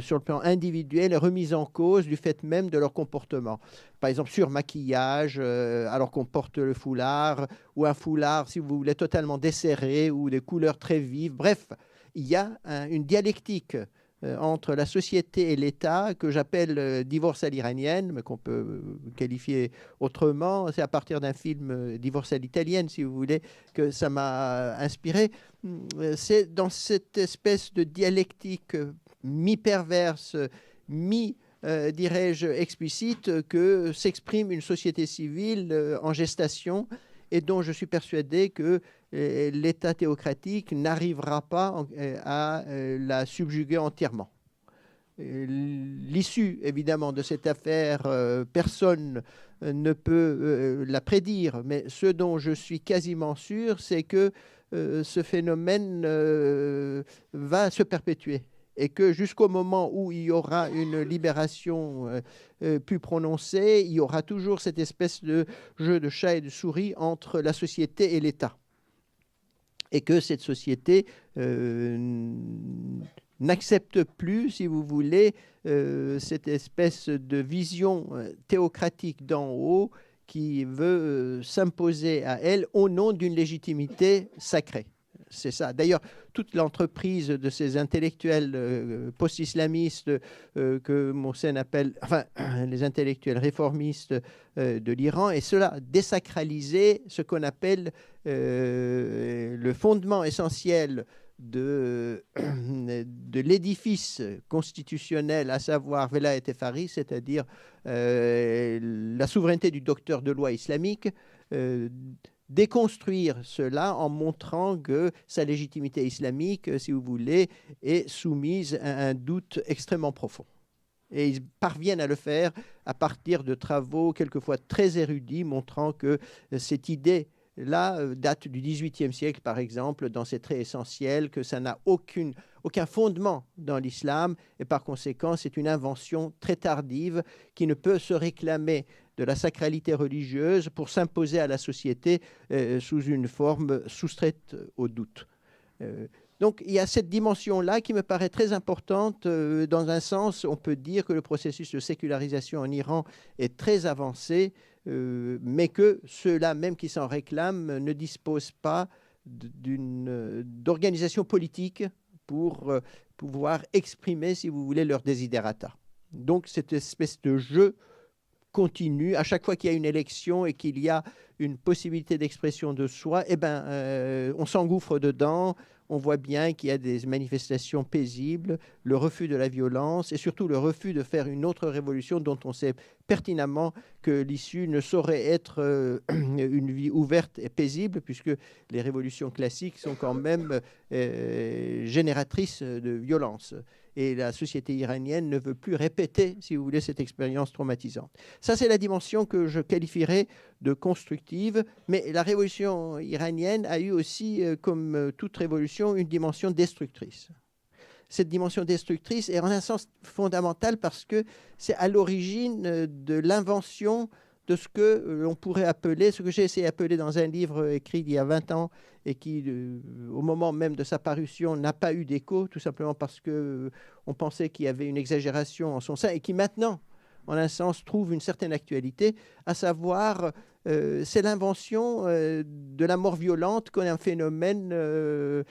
Speaker 4: sur le plan individuel, est remise en cause du fait même de leur comportement. Par exemple, sur maquillage, alors qu'on porte le foulard, ou un foulard, si vous voulez, totalement desserré, ou des couleurs très vives. Bref, il y a une dialectique entre la société et l'État que j'appelle divorce à l'iranienne, mais qu'on peut qualifier autrement. C'est à partir d'un film Divorce à l'italienne, si vous voulez, que ça m'a inspiré. C'est dans cette espèce de dialectique mi-perverse, dirais-je, explicite, que s'exprime une société civile en gestation et dont je suis persuadé que l'État théocratique n'arrivera pas à la subjuguer entièrement. L'issue, évidemment, de cette affaire, personne ne peut la prédire, mais ce dont je suis quasiment sûr, c'est que ce phénomène va se perpétuer et que jusqu'au moment où il y aura une libération plus prononcée, il y aura toujours cette espèce de jeu de chat et de souris entre la société et l'État. Et que cette société n'accepte plus, si vous voulez, cette espèce de vision théocratique d'en haut qui veut s'imposer à elle au nom d'une légitimité sacrée. C'est ça. D'ailleurs, toute l'entreprise de ces intellectuels post-islamistes que Mohsen appelle, enfin, les intellectuels réformistes de l'Iran, et cela, désacraliser ce qu'on appelle le fondement essentiel de l'édifice constitutionnel, à savoir Velayat et Faris, c'est-à-dire la souveraineté du docteur de loi islamique, déconstruire cela en montrant que sa légitimité islamique, si vous voulez, est soumise à un doute extrêmement profond. Et ils parviennent à le faire à partir de travaux quelquefois très érudits, montrant que cette idée-là date du XVIIIe siècle, par exemple, dans ses traits essentiels, que ça n'a aucun fondement dans l'islam, et par conséquent, c'est une invention très tardive qui ne peut se réclamer de la sacralité religieuse pour s'imposer à la société sous une forme soustraite au doute. Donc il y a cette dimension-là qui me paraît très importante. Dans un sens, on peut dire que le processus de sécularisation en Iran est très avancé, mais que ceux-là même qui s'en réclament ne disposent pas d'organisation politique pour pouvoir exprimer, si vous voulez, leur desiderata. Donc cette espèce de jeu continue. À chaque fois qu'il y a une élection et qu'il y a une possibilité d'expression de soi, on s'engouffre dedans. On voit bien qu'il y a des manifestations paisibles, le refus de la violence et surtout le refus de faire une autre révolution dont on sait pertinemment que l'issue ne saurait être une vie ouverte et paisible, puisque les révolutions classiques sont quand même génératrices de violence. Et la société iranienne ne veut plus répéter, si vous voulez, cette expérience traumatisante. Ça, c'est la dimension que je qualifierais de constructive. Mais la révolution iranienne a eu aussi, comme toute révolution, une dimension destructrice. Cette dimension destructrice est en un sens fondamental parce que c'est à l'origine de l'invention de ce que l'on pourrait appeler, ce que j'ai essayé d'appeler dans un livre écrit il y a 20 ans et qui, au moment même de sa parution, n'a pas eu d'écho, tout simplement parce qu'on pensait qu'il y avait une exagération en son sein et qui maintenant, en un sens, trouve une certaine actualité, à savoir, c'est l'invention de la mort violente comme un phénomène que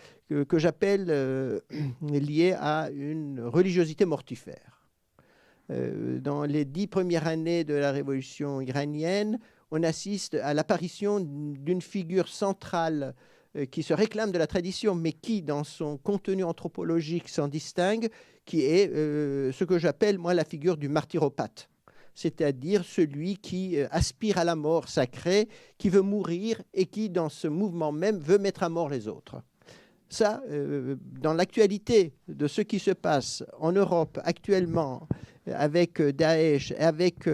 Speaker 4: j'appelle lié à une religiosité mortifère. Dans les 10 premières années de la révolution iranienne, on assiste à l'apparition d'une figure centrale qui se réclame de la tradition, mais qui, dans son contenu anthropologique, s'en distingue, qui est ce que j'appelle, moi, la figure du martyropathe, c'est-à-dire celui qui aspire à la mort sacrée, qui veut mourir et qui, dans ce mouvement même, veut mettre à mort les autres. Ça, dans l'actualité de ce qui se passe en Europe actuellement, avec Daesh, avec,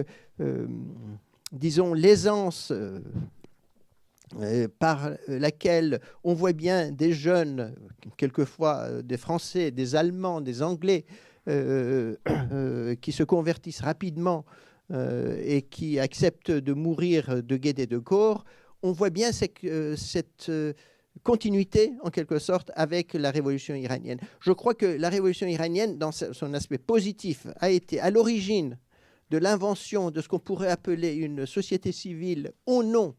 Speaker 4: disons, l'aisance par laquelle on voit bien des jeunes, quelquefois des Français, des Allemands, des Anglais, qui se convertissent rapidement et qui acceptent de mourir de gaieté de corps, on voit bien cette continuité, en quelque sorte, avec la révolution iranienne. Je crois que la révolution iranienne, dans son aspect positif, a été à l'origine de l'invention de ce qu'on pourrait appeler une société civile au nom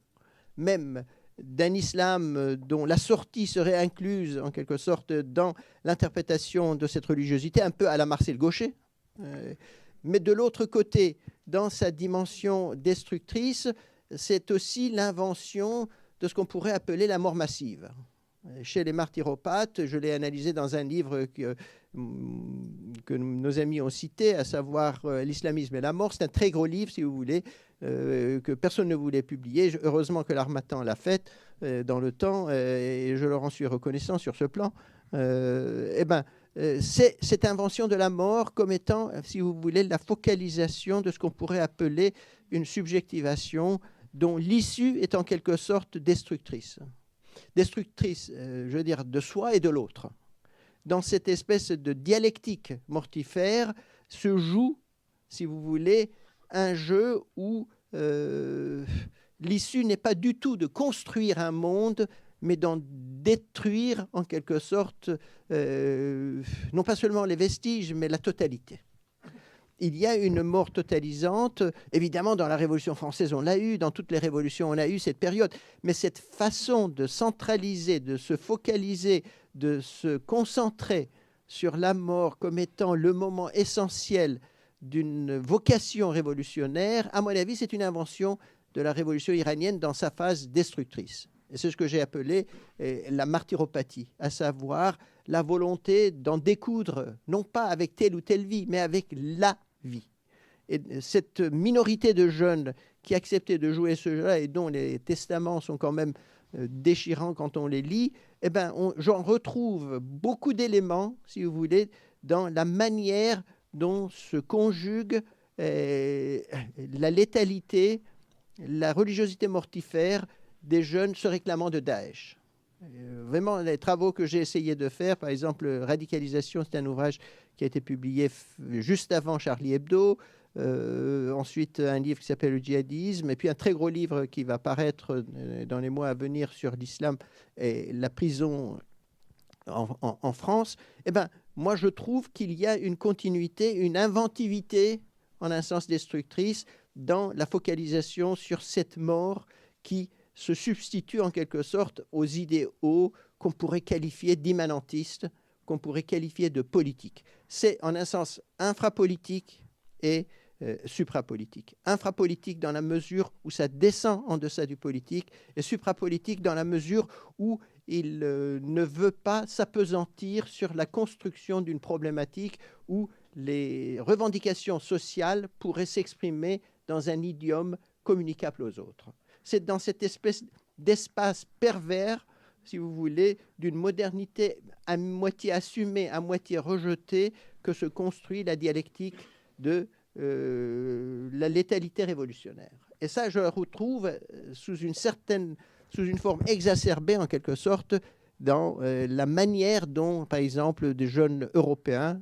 Speaker 4: même d'un islam dont la sortie serait incluse, en quelque sorte, dans l'interprétation de cette religiosité, un peu à la Marcel Gauchet. Mais de l'autre côté, dans sa dimension destructrice, c'est aussi l'invention de ce qu'on pourrait appeler la mort massive. Chez les martyropathes, je l'ai analysé dans un livre que nos amis ont cité, à savoir L'islamisme et la mort. C'est un très gros livre, si vous voulez, que personne ne voulait publier. Heureusement que l'Harmattan l'a fait dans le temps, et je leur en suis reconnaissant sur ce plan. C'est cette invention de la mort comme étant, si vous voulez, la focalisation de ce qu'on pourrait appeler une subjectivation dont l'issue est en quelque sorte destructrice. Destructrice, je veux dire, de soi et de l'autre. Dans cette espèce de dialectique mortifère se joue, si vous voulez, un jeu où l'issue n'est pas du tout de construire un monde, mais d'en détruire en quelque sorte, non pas seulement les vestiges, mais la totalité. Il y a une mort totalisante. Évidemment, dans la Révolution française, on l'a eu. Dans toutes les révolutions, on a eu cette période. Mais cette façon de centraliser, de se focaliser, de se concentrer sur la mort comme étant le moment essentiel d'une vocation révolutionnaire, à mon avis, c'est une invention de la révolution iranienne dans sa phase destructrice. Et c'est ce que j'ai appelé la martyropathie, à savoir la volonté d'en découdre, non pas avec telle ou telle vie, mais avec la vie. Et cette minorité de jeunes qui acceptaient de jouer ce jeu-là et dont les testaments sont quand même déchirants quand on les lit, j'en retrouve beaucoup d'éléments, si vous voulez, dans la manière dont se conjugue la létalité, la religiosité mortifère des jeunes se réclamant de Daesh. Vraiment, les travaux que j'ai essayé de faire, par exemple, Radicalisation, c'est un ouvrage qui a été publié juste avant Charlie Hebdo. Ensuite, un livre qui s'appelle Le djihadisme, et puis un très gros livre qui va paraître dans les mois à venir sur l'islam et la prison en France. Moi, je trouve qu'il y a une continuité, une inventivité, en un sens destructrice, dans la focalisation sur cette mort qui se substitue en quelque sorte aux idéaux qu'on pourrait qualifier d'immanentistes, qu'on pourrait qualifier de politiques. C'est en un sens infrapolitique et suprapolitique. Infrapolitique dans la mesure où ça descend en deçà du politique, et suprapolitique dans la mesure où il ne veut pas s'appesantir sur la construction d'une problématique où les revendications sociales pourraient s'exprimer dans un idiome communicable aux autres. C'est dans cette espèce d'espace pervers, si vous voulez, d'une modernité à moitié assumée, à moitié rejetée, que se construit la dialectique de la létalité révolutionnaire. Et ça, je le retrouve sous une forme exacerbée, en quelque sorte, dans la manière dont, par exemple, des jeunes Européens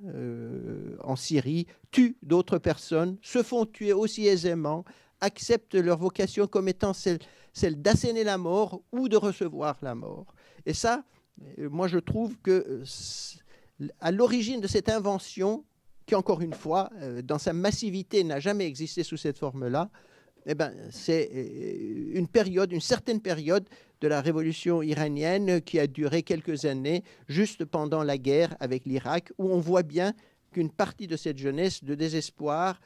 Speaker 4: en Syrie tuent d'autres personnes, se font tuer aussi aisément, acceptent leur vocation comme étant celle d'asséner la mort ou de recevoir la mort. Et ça, moi, je trouve que à l'origine de cette invention, qui, encore une fois, dans sa massivité, n'a jamais existé sous cette forme-là, eh ben, c'est une certaine période de la révolution iranienne qui a duré quelques années, juste pendant la guerre avec l'Irak, où on voit bien qu'une partie de cette jeunesse de désespoir,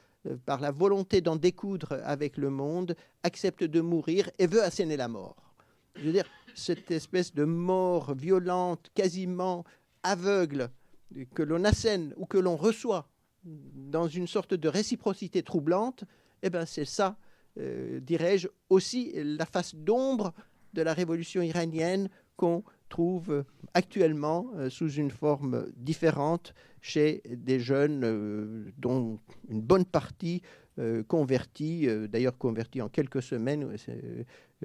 Speaker 4: par la volonté d'en découdre avec le monde, accepte de mourir et veut asséner la mort. Je veux dire, cette espèce de mort violente, quasiment aveugle, que l'on assène ou que l'on reçoit dans une sorte de réciprocité troublante, eh ben c'est ça, dirais-je, aussi la face d'ombre de la révolution iranienne qu'on trouve actuellement sous une forme différente chez des jeunes dont une bonne partie convertis, d'ailleurs convertis en quelques semaines,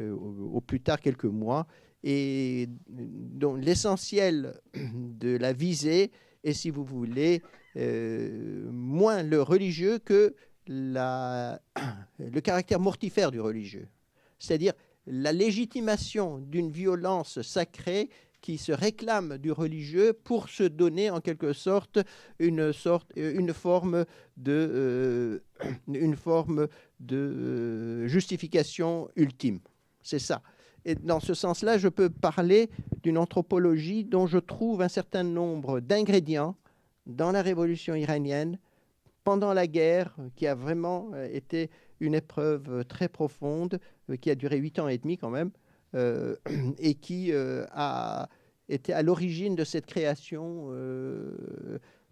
Speaker 4: au plus tard quelques mois, et dont l'essentiel de la visée est, si vous voulez, moins le religieux que le caractère mortifère du religieux. C'est-à-dire la légitimation d'une violence sacrée qui se réclame du religieux pour se donner en quelque sorte une forme de justification ultime. C'est ça. Et dans ce sens-là, je peux parler d'une anthropologie dont je trouve un certain nombre d'ingrédients dans la révolution iranienne, pendant la guerre, qui a vraiment été une épreuve très profonde, qui a duré 8 ans et demi quand même, et qui a été à l'origine de cette création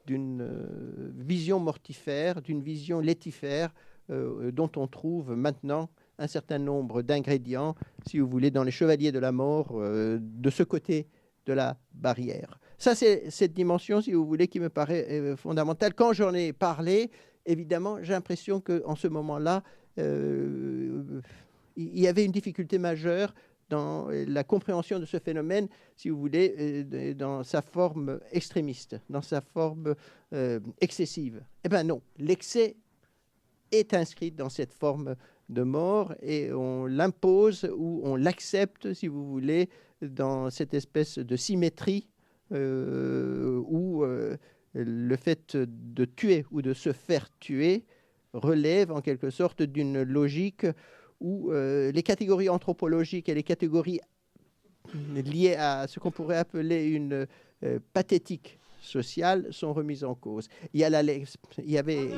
Speaker 4: d'une vision mortifère, d'une vision létifère, dont on trouve maintenant un certain nombre d'ingrédients, si vous voulez, dans les chevaliers de la mort, de ce côté de la barrière. Ça, c'est cette dimension, si vous voulez, qui me paraît fondamentale. Quand j'en ai parlé, évidemment, j'ai l'impression qu'en ce moment-là, il y avait une difficulté majeure dans la compréhension de ce phénomène, si vous voulez, dans sa forme extrémiste, dans sa forme excessive. Eh bien non, l'excès est inscrit dans cette forme de mort et on l'impose ou on l'accepte, si vous voulez, dans cette espèce de symétrie où le fait de tuer ou de se faire tuer relève en quelque sorte d'une logique où les catégories anthropologiques et les catégories liées à ce qu'on pourrait appeler une pathétique sociale sont remises en cause. Il y avait...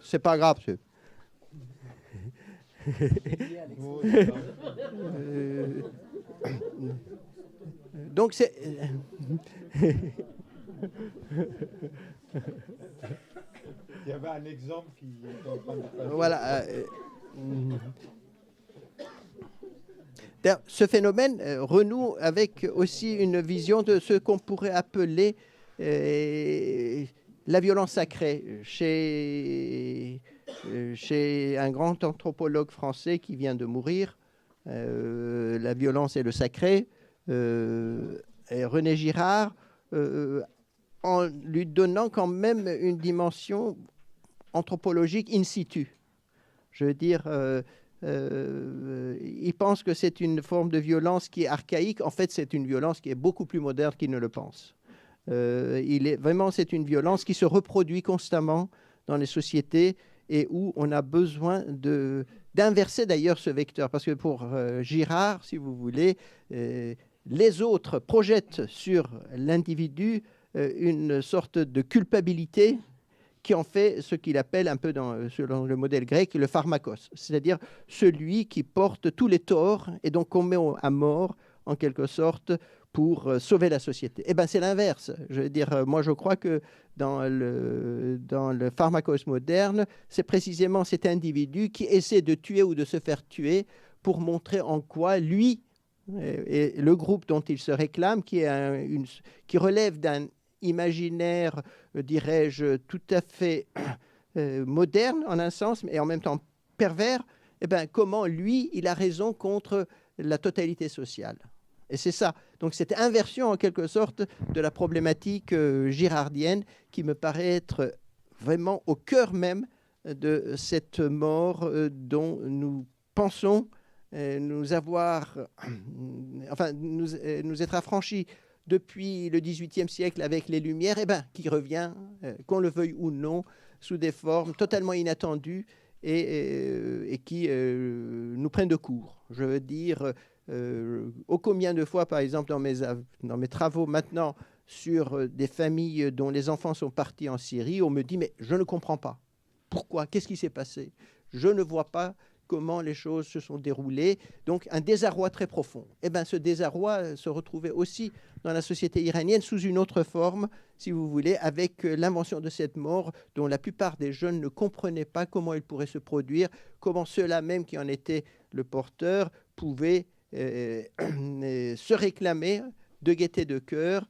Speaker 4: C'est pas grave, monsieur. Donc c'est...
Speaker 2: Il y avait un exemple qui...
Speaker 4: Voilà. Ce phénomène renoue avec aussi une vision de ce qu'on pourrait appeler la violence sacrée chez un grand anthropologue français qui vient de mourir. La violence et le sacré. Et René Girard, en lui donnant quand même une dimension anthropologique in situ. Je veux dire, il pense que c'est une forme de violence qui est archaïque. En fait, c'est une violence qui est beaucoup plus moderne qu'il ne le pense. C'est une violence qui se reproduit constamment dans les sociétés et où on a besoin d'inverser d'ailleurs ce vecteur. Parce que pour Girard, si vous voulez, les autres projettent sur l'individu une sorte de culpabilité qui en fait ce qu'il appelle un peu selon le modèle grec le pharmakos, c'est-à-dire celui qui porte tous les torts et donc on met à mort en quelque sorte pour sauver la société. Eh bien, c'est l'inverse. Je veux dire, moi, je crois que dans le pharmakos moderne, c'est précisément cet individu qui essaie de tuer ou de se faire tuer pour montrer en quoi lui et le groupe dont il se réclame, qui relève d'un imaginaire, dirais-je, tout à fait moderne en un sens, mais en même temps pervers, eh bien, comment lui, il a raison contre la totalité sociale. Et c'est ça. Donc, cette inversion, en quelque sorte, de la problématique girardienne qui me paraît être vraiment au cœur même de cette mort dont nous pensons nous être affranchis depuis le XVIIIe siècle avec les Lumières, qui revient, qu'on le veuille ou non, sous des formes totalement inattendues et qui nous prennent de court. Je veux dire, ô combien de fois, par exemple, dans mes travaux maintenant sur des familles dont les enfants sont partis en Syrie, on me dit « mais je ne comprends pas. Pourquoi? Qu'est-ce qui s'est passé? Je ne vois pas comment les choses se sont déroulées. » Donc un désarroi très profond. Ce désarroi se retrouvait aussi dans la société iranienne sous une autre forme, si vous voulez, avec l'invention de cette mort dont la plupart des jeunes ne comprenaient pas comment elle pourrait se produire, comment ceux-là même qui en étaient le porteur pouvaient se réclamer de gaieté de cœur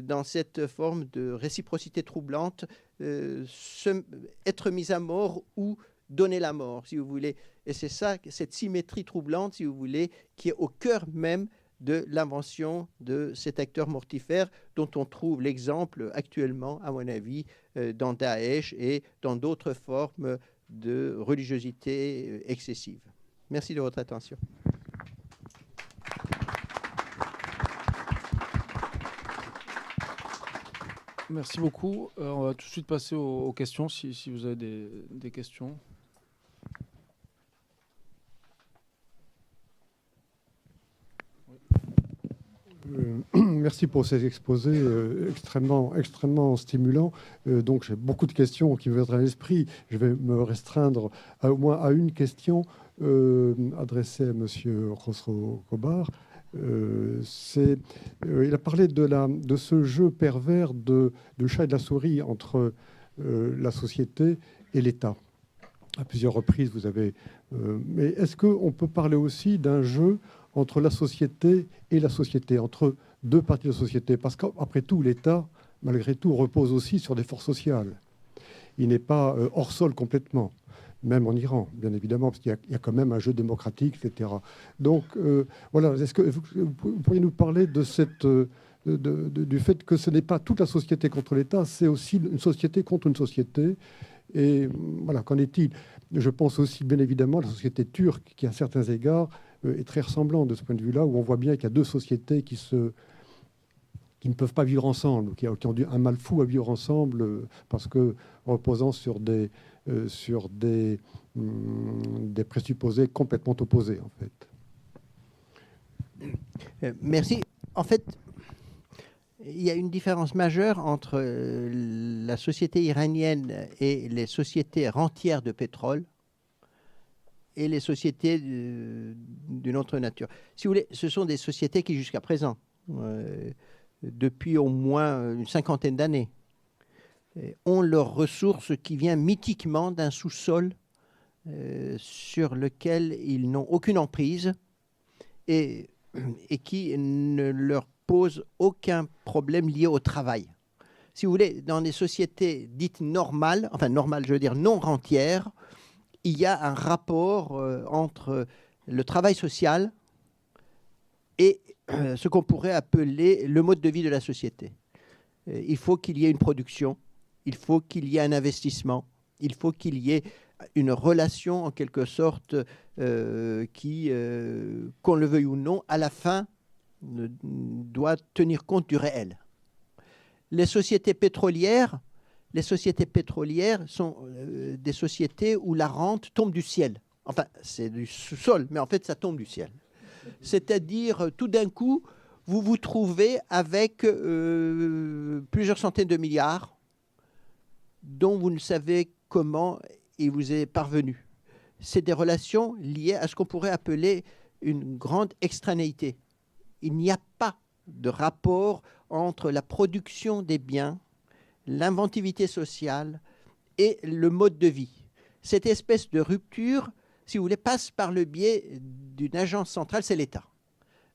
Speaker 4: dans cette forme de réciprocité troublante, être mis à mort ou donner la mort, si vous voulez. Et c'est ça, cette symétrie troublante, si vous voulez, qui est au cœur même de l'invention de cet acteur mortifère dont on trouve l'exemple actuellement, à mon avis, dans Daesh et dans d'autres formes de religiosité excessive. Merci de votre attention.
Speaker 1: Merci beaucoup. On va tout de suite passer aux questions, si vous avez des questions.
Speaker 5: Merci pour ces exposés extrêmement stimulants. Donc j'ai beaucoup de questions qui me viennent à l'esprit. Je vais me restreindre au moins à une question adressée à M. Khosrow-Kobar. Il a parlé de ce jeu pervers du chat et de la souris entre la société et l'État. À plusieurs reprises, vous avez... mais est-ce qu'on peut parler aussi d'un jeu entre la société et la société, entre deux parties de la société? Parce qu'après tout, l'État, malgré tout, repose aussi sur des forces sociales. Il n'est pas hors sol complètement, même en Iran, bien évidemment, parce qu'il y a quand même un jeu démocratique, etc. Donc, voilà, est-ce que vous pourriez nous parler de du fait que ce n'est pas toute la société contre l'État, c'est aussi une société contre une société. Et voilà, qu'en est-il? Je pense aussi, bien évidemment, à la société turque, qui, à certains égards, est très ressemblante de ce point de vue-là, où on voit bien qu'il y a deux sociétés qui ne peuvent pas vivre ensemble, qui ont un mal fou à vivre ensemble, parce que reposant sur des présupposés complètement opposés, en fait.
Speaker 4: Merci. En fait, il y a une différence majeure entre la société iranienne et les sociétés rentières de pétrole et les sociétés d'une autre nature. Si vous voulez, ce sont des sociétés qui, jusqu'à présent, depuis au moins une cinquantaine d'années, ont leurs ressources qui viennent mythiquement d'un sous-sol sur lequel ils n'ont aucune emprise et qui ne leur pose aucun problème lié au travail. Si vous voulez, dans les sociétés dites normales, enfin normales, je veux dire non rentières, il y a un rapport entre le travail social et ce qu'on pourrait appeler le mode de vie de la société. Il faut qu'il y ait une production, il faut qu'il y ait un investissement, il faut qu'il y ait une relation en quelque sorte qui, qu'on le veuille ou non, à la fin doit tenir compte du réel. Les sociétés pétrolières sont des sociétés où la rente tombe du ciel. Enfin, c'est du sous-sol, mais en fait, ça tombe du ciel. C'est-à-dire, tout d'un coup, vous vous trouvez avec plusieurs centaines de milliards dont vous ne savez comment il vous est parvenu. C'est des relations liées à ce qu'on pourrait appeler une grande extranéité. Il n'y a pas de rapport entre la production des biens, l'inventivité sociale et le mode de vie. Cette espèce de rupture, si vous voulez, passe par le biais d'une agence centrale, c'est l'État.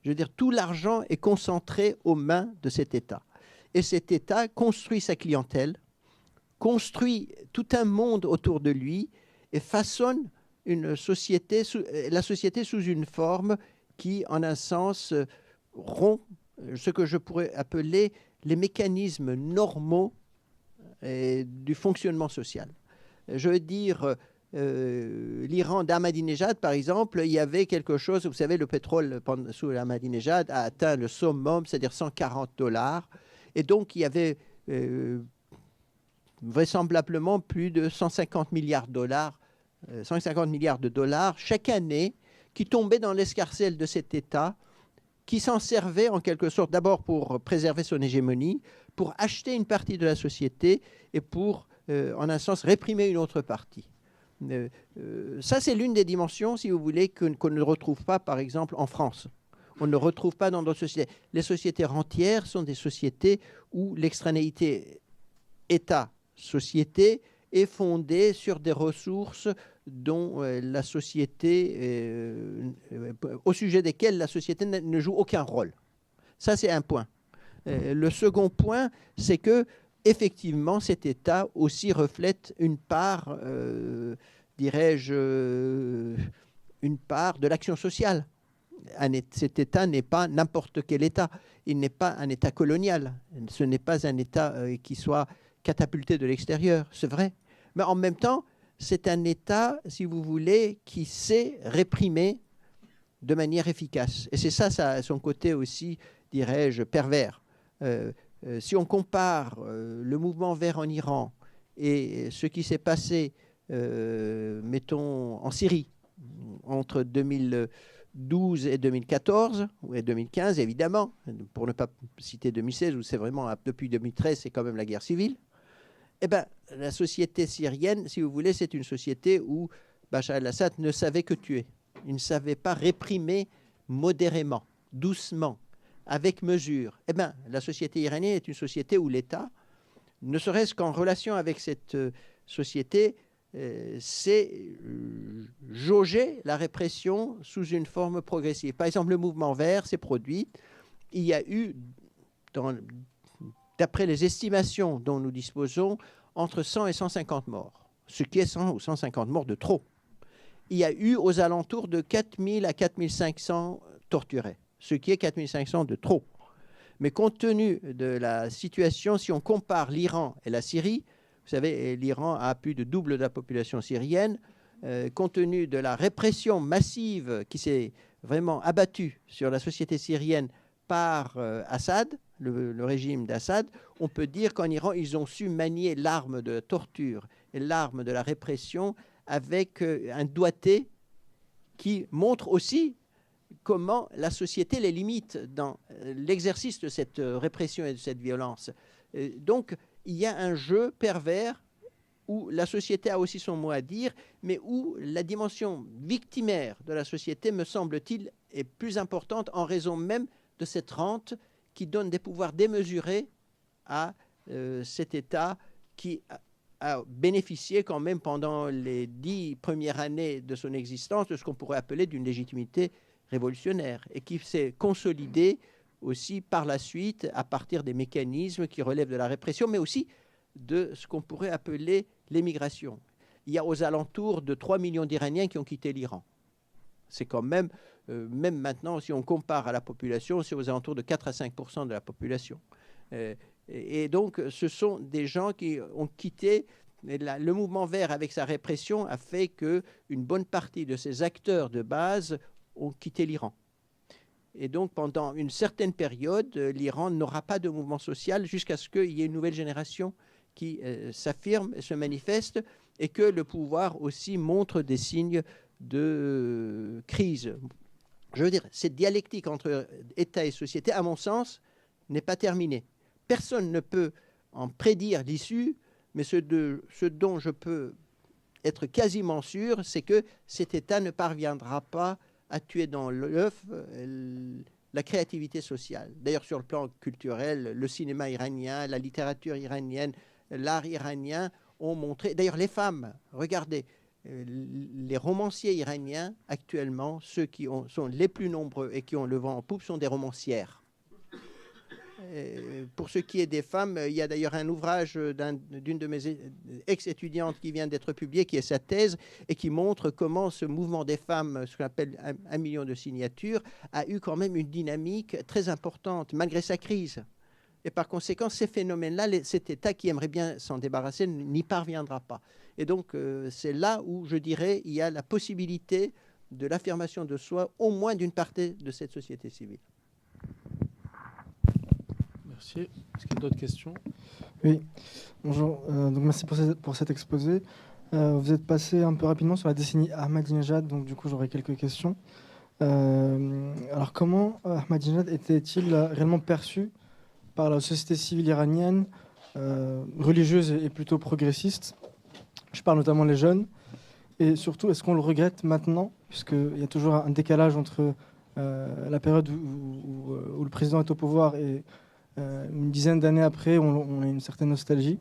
Speaker 4: Je veux dire, tout l'argent est concentré aux mains de cet État. Et cet État construit sa clientèle, construit tout un monde autour de lui et façonne une société, la société sous une forme qui, en un sens, rompt ce que je pourrais appeler les mécanismes normaux du fonctionnement social. Je veux dire, l'Iran d'Ahmadinejad, par exemple, il y avait quelque chose, vous savez, le pétrole sous Ahmadinejad a atteint le summum, c'est-à-dire $140. Et donc, il y avait vraisemblablement plus de 150 milliards de dollars chaque année qui tombaient dans l'escarcelle de cet État, qui s'en servait en quelque sorte d'abord pour préserver son hégémonie, pour acheter une partie de la société et pour, en un sens, réprimer une autre partie. Ça, c'est l'une des dimensions, si vous voulez, qu'on ne retrouve pas, par exemple, en France. On ne retrouve pas dans d'autres sociétés. Les sociétés rentières sont des sociétés où l'extranéité État-société est fondée sur des ressources dont la société, au sujet desquelles la société ne joue aucun rôle. Ça, c'est un point. Le second point, c'est que effectivement, cet État aussi reflète une part, dirais-je, une part de l'action sociale. Cet État n'est pas n'importe quel État. Il n'est pas un État colonial. Ce n'est pas un État qui soit catapulté de l'extérieur, c'est vrai. Mais en même temps, c'est un État, si vous voulez, qui sait réprimer de manière efficace. Et c'est ça son côté aussi, dirais-je, pervers. Si on compare le mouvement vert en Iran et ce qui s'est passé, mettons, en Syrie, entre 2012 et 2014, et 2015 évidemment, pour ne pas citer 2016, où c'est vraiment, depuis 2013, c'est quand même la guerre civile, eh bien, la société syrienne, si vous voulez, c'est une société où Bachar el-Assad ne savait que tuer. Il ne savait pas réprimer modérément, doucement, avec mesure. Eh bien, la société iranienne est une société où l'État, ne serait-ce qu'en relation avec cette société, c'est jauger la répression sous une forme progressive. Par exemple, le mouvement vert s'est produit. Il y a eu, d'après les estimations dont nous disposons, entre 100 et 150 morts, ce qui est 100 ou 150 morts de trop. Il y a eu aux alentours de 4000 à 4500 torturés, ce qui est 4500 de trop. Mais compte tenu de la situation, si on compare l'Iran et la Syrie, vous savez, l'Iran a plus de double de la population syrienne, compte tenu de la répression massive qui s'est vraiment abattue sur la société syrienne par Assad, le régime d'Assad, on peut dire qu'en Iran, ils ont su manier l'arme de la torture et l'arme de la répression avec un doigté qui montre aussi comment la société les limite dans l'exercice de cette répression et de cette violence. Donc, il y a un jeu pervers où la société a aussi son mot à dire, mais où la dimension victimaire de la société, me semble-t-il, est plus importante en raison même de cette rente qui donne des pouvoirs démesurés à cet État qui a bénéficié quand même pendant les 10 premières années de son existence de ce qu'on pourrait appeler d'une légitimité révolutionnaire et qui s'est consolidé aussi par la suite à partir des mécanismes qui relèvent de la répression, mais aussi de ce qu'on pourrait appeler l'émigration. Il y a aux alentours de 3 millions d'Iraniens qui ont quitté l'Iran. C'est quand même, même maintenant, si on compare à la population, c'est aux alentours de 4 à 5% de la population. Et donc, ce sont des gens qui ont quitté. Le mouvement vert, avec sa répression, a fait qu'une bonne partie de ses acteurs de base ont quitté l'Iran. Et donc, pendant une certaine période, l'Iran n'aura pas de mouvement social jusqu'à ce qu'il y ait une nouvelle génération qui s'affirme, se manifeste, et que le pouvoir aussi montre des signes de crise. Je veux dire, cette dialectique entre État et société, à mon sens, n'est pas terminée. Personne ne peut en prédire l'issue, mais ce dont je peux être quasiment sûr, c'est que cet État ne parviendra pas à tuer dans l'œuf la créativité sociale. D'ailleurs, sur le plan culturel, le cinéma iranien, la littérature iranienne, l'art iranien ont montré... D'ailleurs, les femmes, regardez, les romanciers iraniens, actuellement, ceux qui sont les plus nombreux et qui ont le vent en poupe, sont des romancières. Pour ce qui est des femmes, il y a d'ailleurs un ouvrage d'une de mes ex-étudiantes qui vient d'être publié, qui est sa thèse, et qui montre comment ce mouvement des femmes, ce qu'on appelle 1 million de signatures, a eu quand même une dynamique très importante, malgré sa crise. Et par conséquent, ces phénomènes-là, cet État qui aimerait bien s'en débarrasser n'y parviendra pas. Et donc, c'est là où, je dirais, il y a la possibilité de l'affirmation de soi, au moins d'une partie de cette société civile.
Speaker 1: Merci. Est-ce qu'il y a d'autres questions?
Speaker 6: Oui, bonjour. Donc merci pour cet exposé. Vous êtes passé un peu rapidement sur la décennie Ahmadinejad, donc du coup j'aurais quelques questions. Alors comment Ahmadinejad était-il réellement perçu par la société civile iranienne, religieuse et plutôt progressiste? Je parle notamment des jeunes. Et surtout, est-ce qu'on le regrette maintenant, puisqu'il y a toujours un décalage entre la période où le président est au pouvoir et une dizaine d'années après, on a une certaine nostalgie.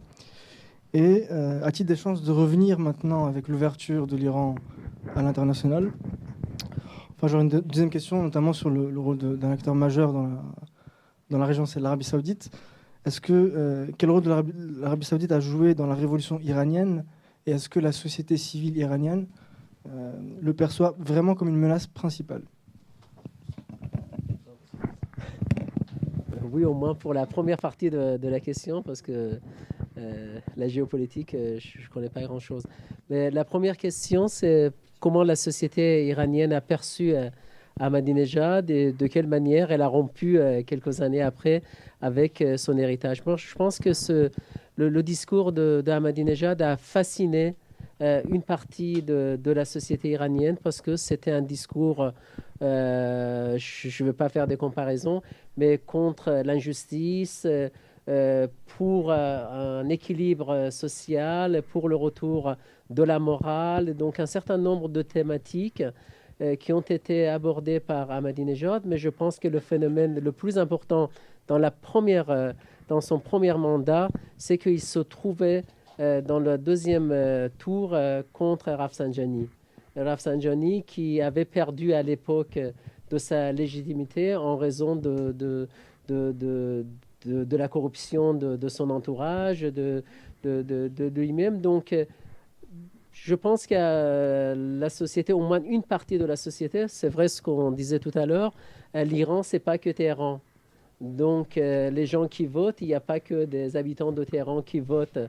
Speaker 6: Et a-t-il des chances de revenir maintenant avec l'ouverture de l'Iran à l'international? Enfin, j'aurais une deuxième question, notamment sur le rôle d'un acteur majeur dans la région, c'est l'Arabie Saoudite. Quel rôle de l'Arabie Saoudite a joué dans la révolution iranienne? Et est-ce que la société civile iranienne le perçoit vraiment comme une menace principale?
Speaker 3: Oui, au moins pour la première partie de la question, parce que la géopolitique, je ne connais pas grand-chose. Mais la première question, c'est comment la société iranienne a perçu Ahmadinejad et de quelle manière elle a rompu quelques années après avec son héritage. Moi, je pense que le discours d'Ahmadinejad a fasciné une partie de la société iranienne parce que c'était un discours, je ne veux pas faire des comparaisons, mais contre l'injustice, pour un équilibre social, pour le retour de la morale, donc un certain nombre de thématiques qui ont été abordées par Ahmadinejad, mais je pense que le phénomène le plus important dans son premier mandat, c'est qu'il se trouvait dans le deuxième tour contre Rafsanjani. Rafsanjani qui avait perdu à l'époque de sa légitimité en raison de la corruption de son entourage, de lui-même. Donc, je pense que la société, au moins une partie de la société, c'est vrai ce qu'on disait tout à l'heure, l'Iran, c'est pas que Téhéran. Donc, les gens qui votent, il n'y a pas que des habitants de Téhéran qui votent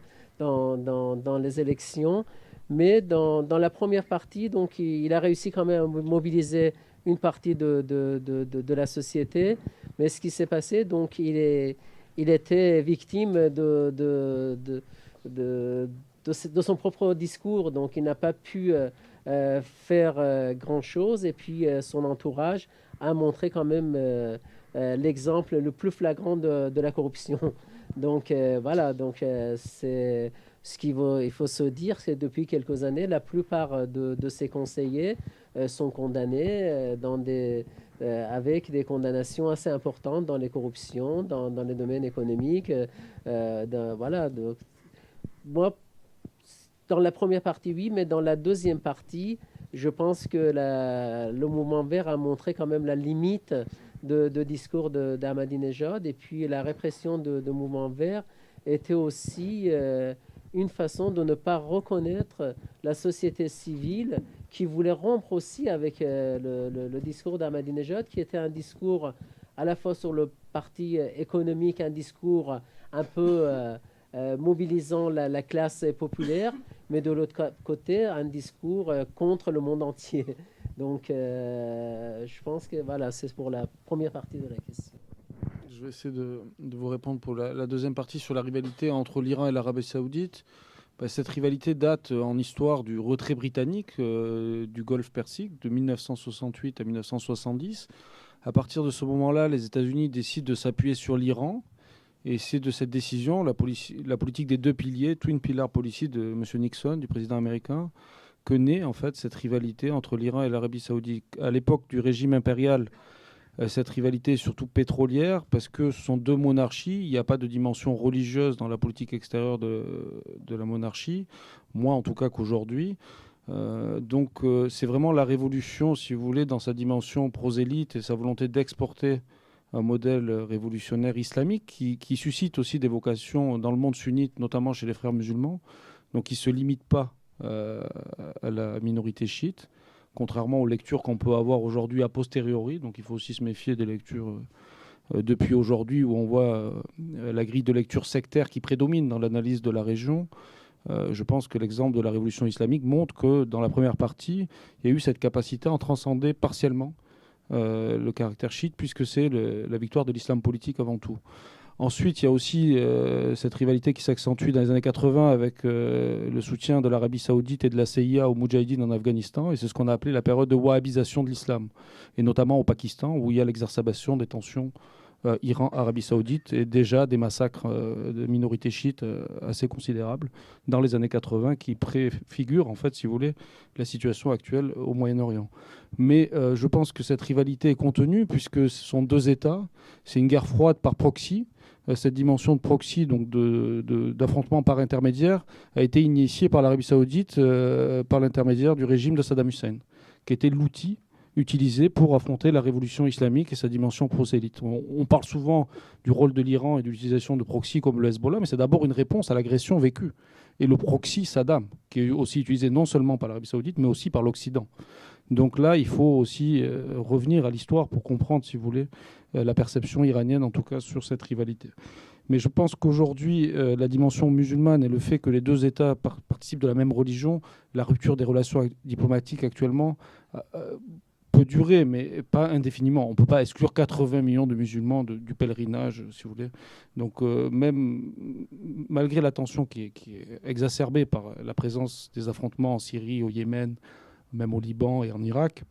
Speaker 3: dans les élections. Mais dans la première partie, donc, il a réussi quand même à mobiliser une partie de la société. Mais ce qui s'est passé, donc, il était victime de son propre discours. Donc, il n'a pas pu faire grand-chose. Et puis, son entourage a montré quand même l'exemple le plus flagrant de la corruption. Donc, voilà. Donc, c'est... il faut se dire, c'est depuis quelques années, la plupart de ces conseillers sont condamnés avec des condamnations assez importantes dans les corruptions, dans les domaines économiques. Voilà. Donc, moi, dans la première partie, oui, mais dans la deuxième partie, je pense que le mouvement vert a montré quand même la limite de discours d'Ahmadinejad, et puis la répression de mouvement vert était aussi une façon de ne pas reconnaître la société civile qui voulait rompre aussi avec le discours d'Ahmadinejad, qui était un discours à la fois sur le parti économique, un discours un peu mobilisant la classe populaire, mais de l'autre côté, un discours contre le monde entier. Donc, je pense que voilà, c'est pour la première partie de la question.
Speaker 1: Je vais essayer de vous répondre pour la deuxième partie sur la rivalité entre l'Iran et l'Arabie Saoudite. Cette rivalité date en histoire du retrait britannique du Golfe Persique de 1968 à 1970. À partir de ce moment-là, les États-Unis décident de s'appuyer sur l'Iran. Et c'est de cette décision, la politique des deux piliers, Twin Pillar Policy de M. Nixon, du président américain, que naît en fait cette rivalité entre l'Iran et l'Arabie saoudite. À l'époque du régime impérial, cette rivalité est surtout pétrolière parce que ce sont deux monarchies. Il n'y a pas de dimension religieuse dans la politique extérieure de la monarchie, moins en tout cas qu'aujourd'hui. Donc c'est vraiment la révolution, si vous voulez, dans sa dimension prosélyte et sa volonté d'exporter un modèle révolutionnaire islamique qui suscite aussi des vocations dans le monde sunnite, notamment chez les frères musulmans, donc qui ne se limite pas à la minorité chiite, contrairement aux lectures qu'on peut avoir aujourd'hui a posteriori. Donc il faut aussi se méfier des lectures depuis aujourd'hui où on voit la grille de lecture sectaire qui prédomine dans l'analyse de la région. Je pense que l'exemple de la révolution islamique montre que dans la première partie, il y a eu cette capacité à en transcender partiellement le caractère chiite, puisque c'est la victoire de l'islam politique avant tout. Ensuite, il y a aussi cette rivalité qui s'accentue dans les années 80 avec le soutien de l'Arabie saoudite et de la CIA aux Moudjahidines en Afghanistan, et c'est ce qu'on a appelé la période de wahhabisation de l'islam, et notamment au Pakistan, où il y a l'exacerbation des tensions Iran-Arabie saoudite et déjà des massacres de minorités chiites assez considérables dans les années 80 qui préfigurent, en fait, si vous voulez, la situation actuelle au Moyen-Orient. Mais je pense que cette rivalité est contenue puisque ce sont deux États, c'est une guerre froide par proxy. Cette dimension de proxy, donc d'affrontement par intermédiaire, a été initiée par l'Arabie saoudite par l'intermédiaire du régime de Saddam Hussein, qui était l'outil utilisé pour affronter la révolution islamique et sa dimension prosélyte. On parle souvent du rôle de l'Iran et de l'utilisation de proxy comme le Hezbollah, mais c'est d'abord une réponse à l'agression vécue. Et le proxy Saddam, qui est aussi utilisé non seulement par l'Arabie saoudite, mais aussi par l'Occident. Donc là, il faut aussi revenir à l'histoire pour comprendre, si vous voulez, la perception iranienne, en tout cas, sur cette rivalité. Mais je pense qu'aujourd'hui, la dimension musulmane et le fait que les deux États participent de la même religion, la rupture des relations diplomatiques actuellement peut durer, mais pas indéfiniment. On ne peut pas exclure 80 millions de musulmans du pèlerinage, si vous voulez. Donc même malgré la tension qui est exacerbée par la présence des affrontements en Syrie, au Yémen, même au Liban et en Irak,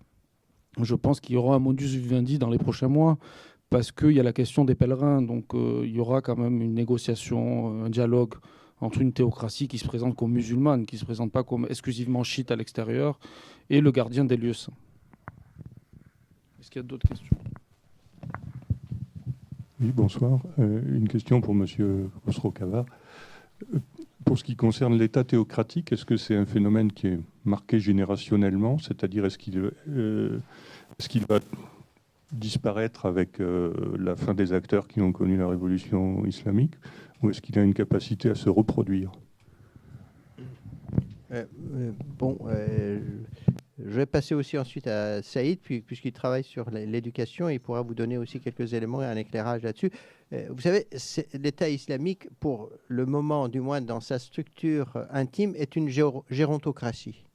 Speaker 1: je pense qu'il y aura un modus vivendi dans les prochains mois, parce qu'il y a la question des pèlerins. Donc il y aura quand même une négociation, un dialogue entre une théocratie qui se présente comme musulmane, qui ne se présente pas comme exclusivement chiite à l'extérieur, et le gardien des lieux saints. Est-ce qu'il y a d'autres questions ?
Speaker 7: Oui, bonsoir. Une question pour M. Khosrow-Khavar. Pour ce qui concerne l'État théocratique, est-ce que c'est un phénomène qui est marqué générationnellement ? C'est-à-dire, est-ce qu'il va disparaître avec la fin des acteurs qui ont connu la révolution islamique ? Ou est-ce qu'il a une capacité à se reproduire ?
Speaker 4: Je vais passer aussi ensuite à Saïd, puisqu'il travaille sur l'éducation, et il pourra vous donner aussi quelques éléments et un éclairage là-dessus. Vous savez, l'État islamique, pour le moment, du moins dans sa structure intime, est une gérontocratie.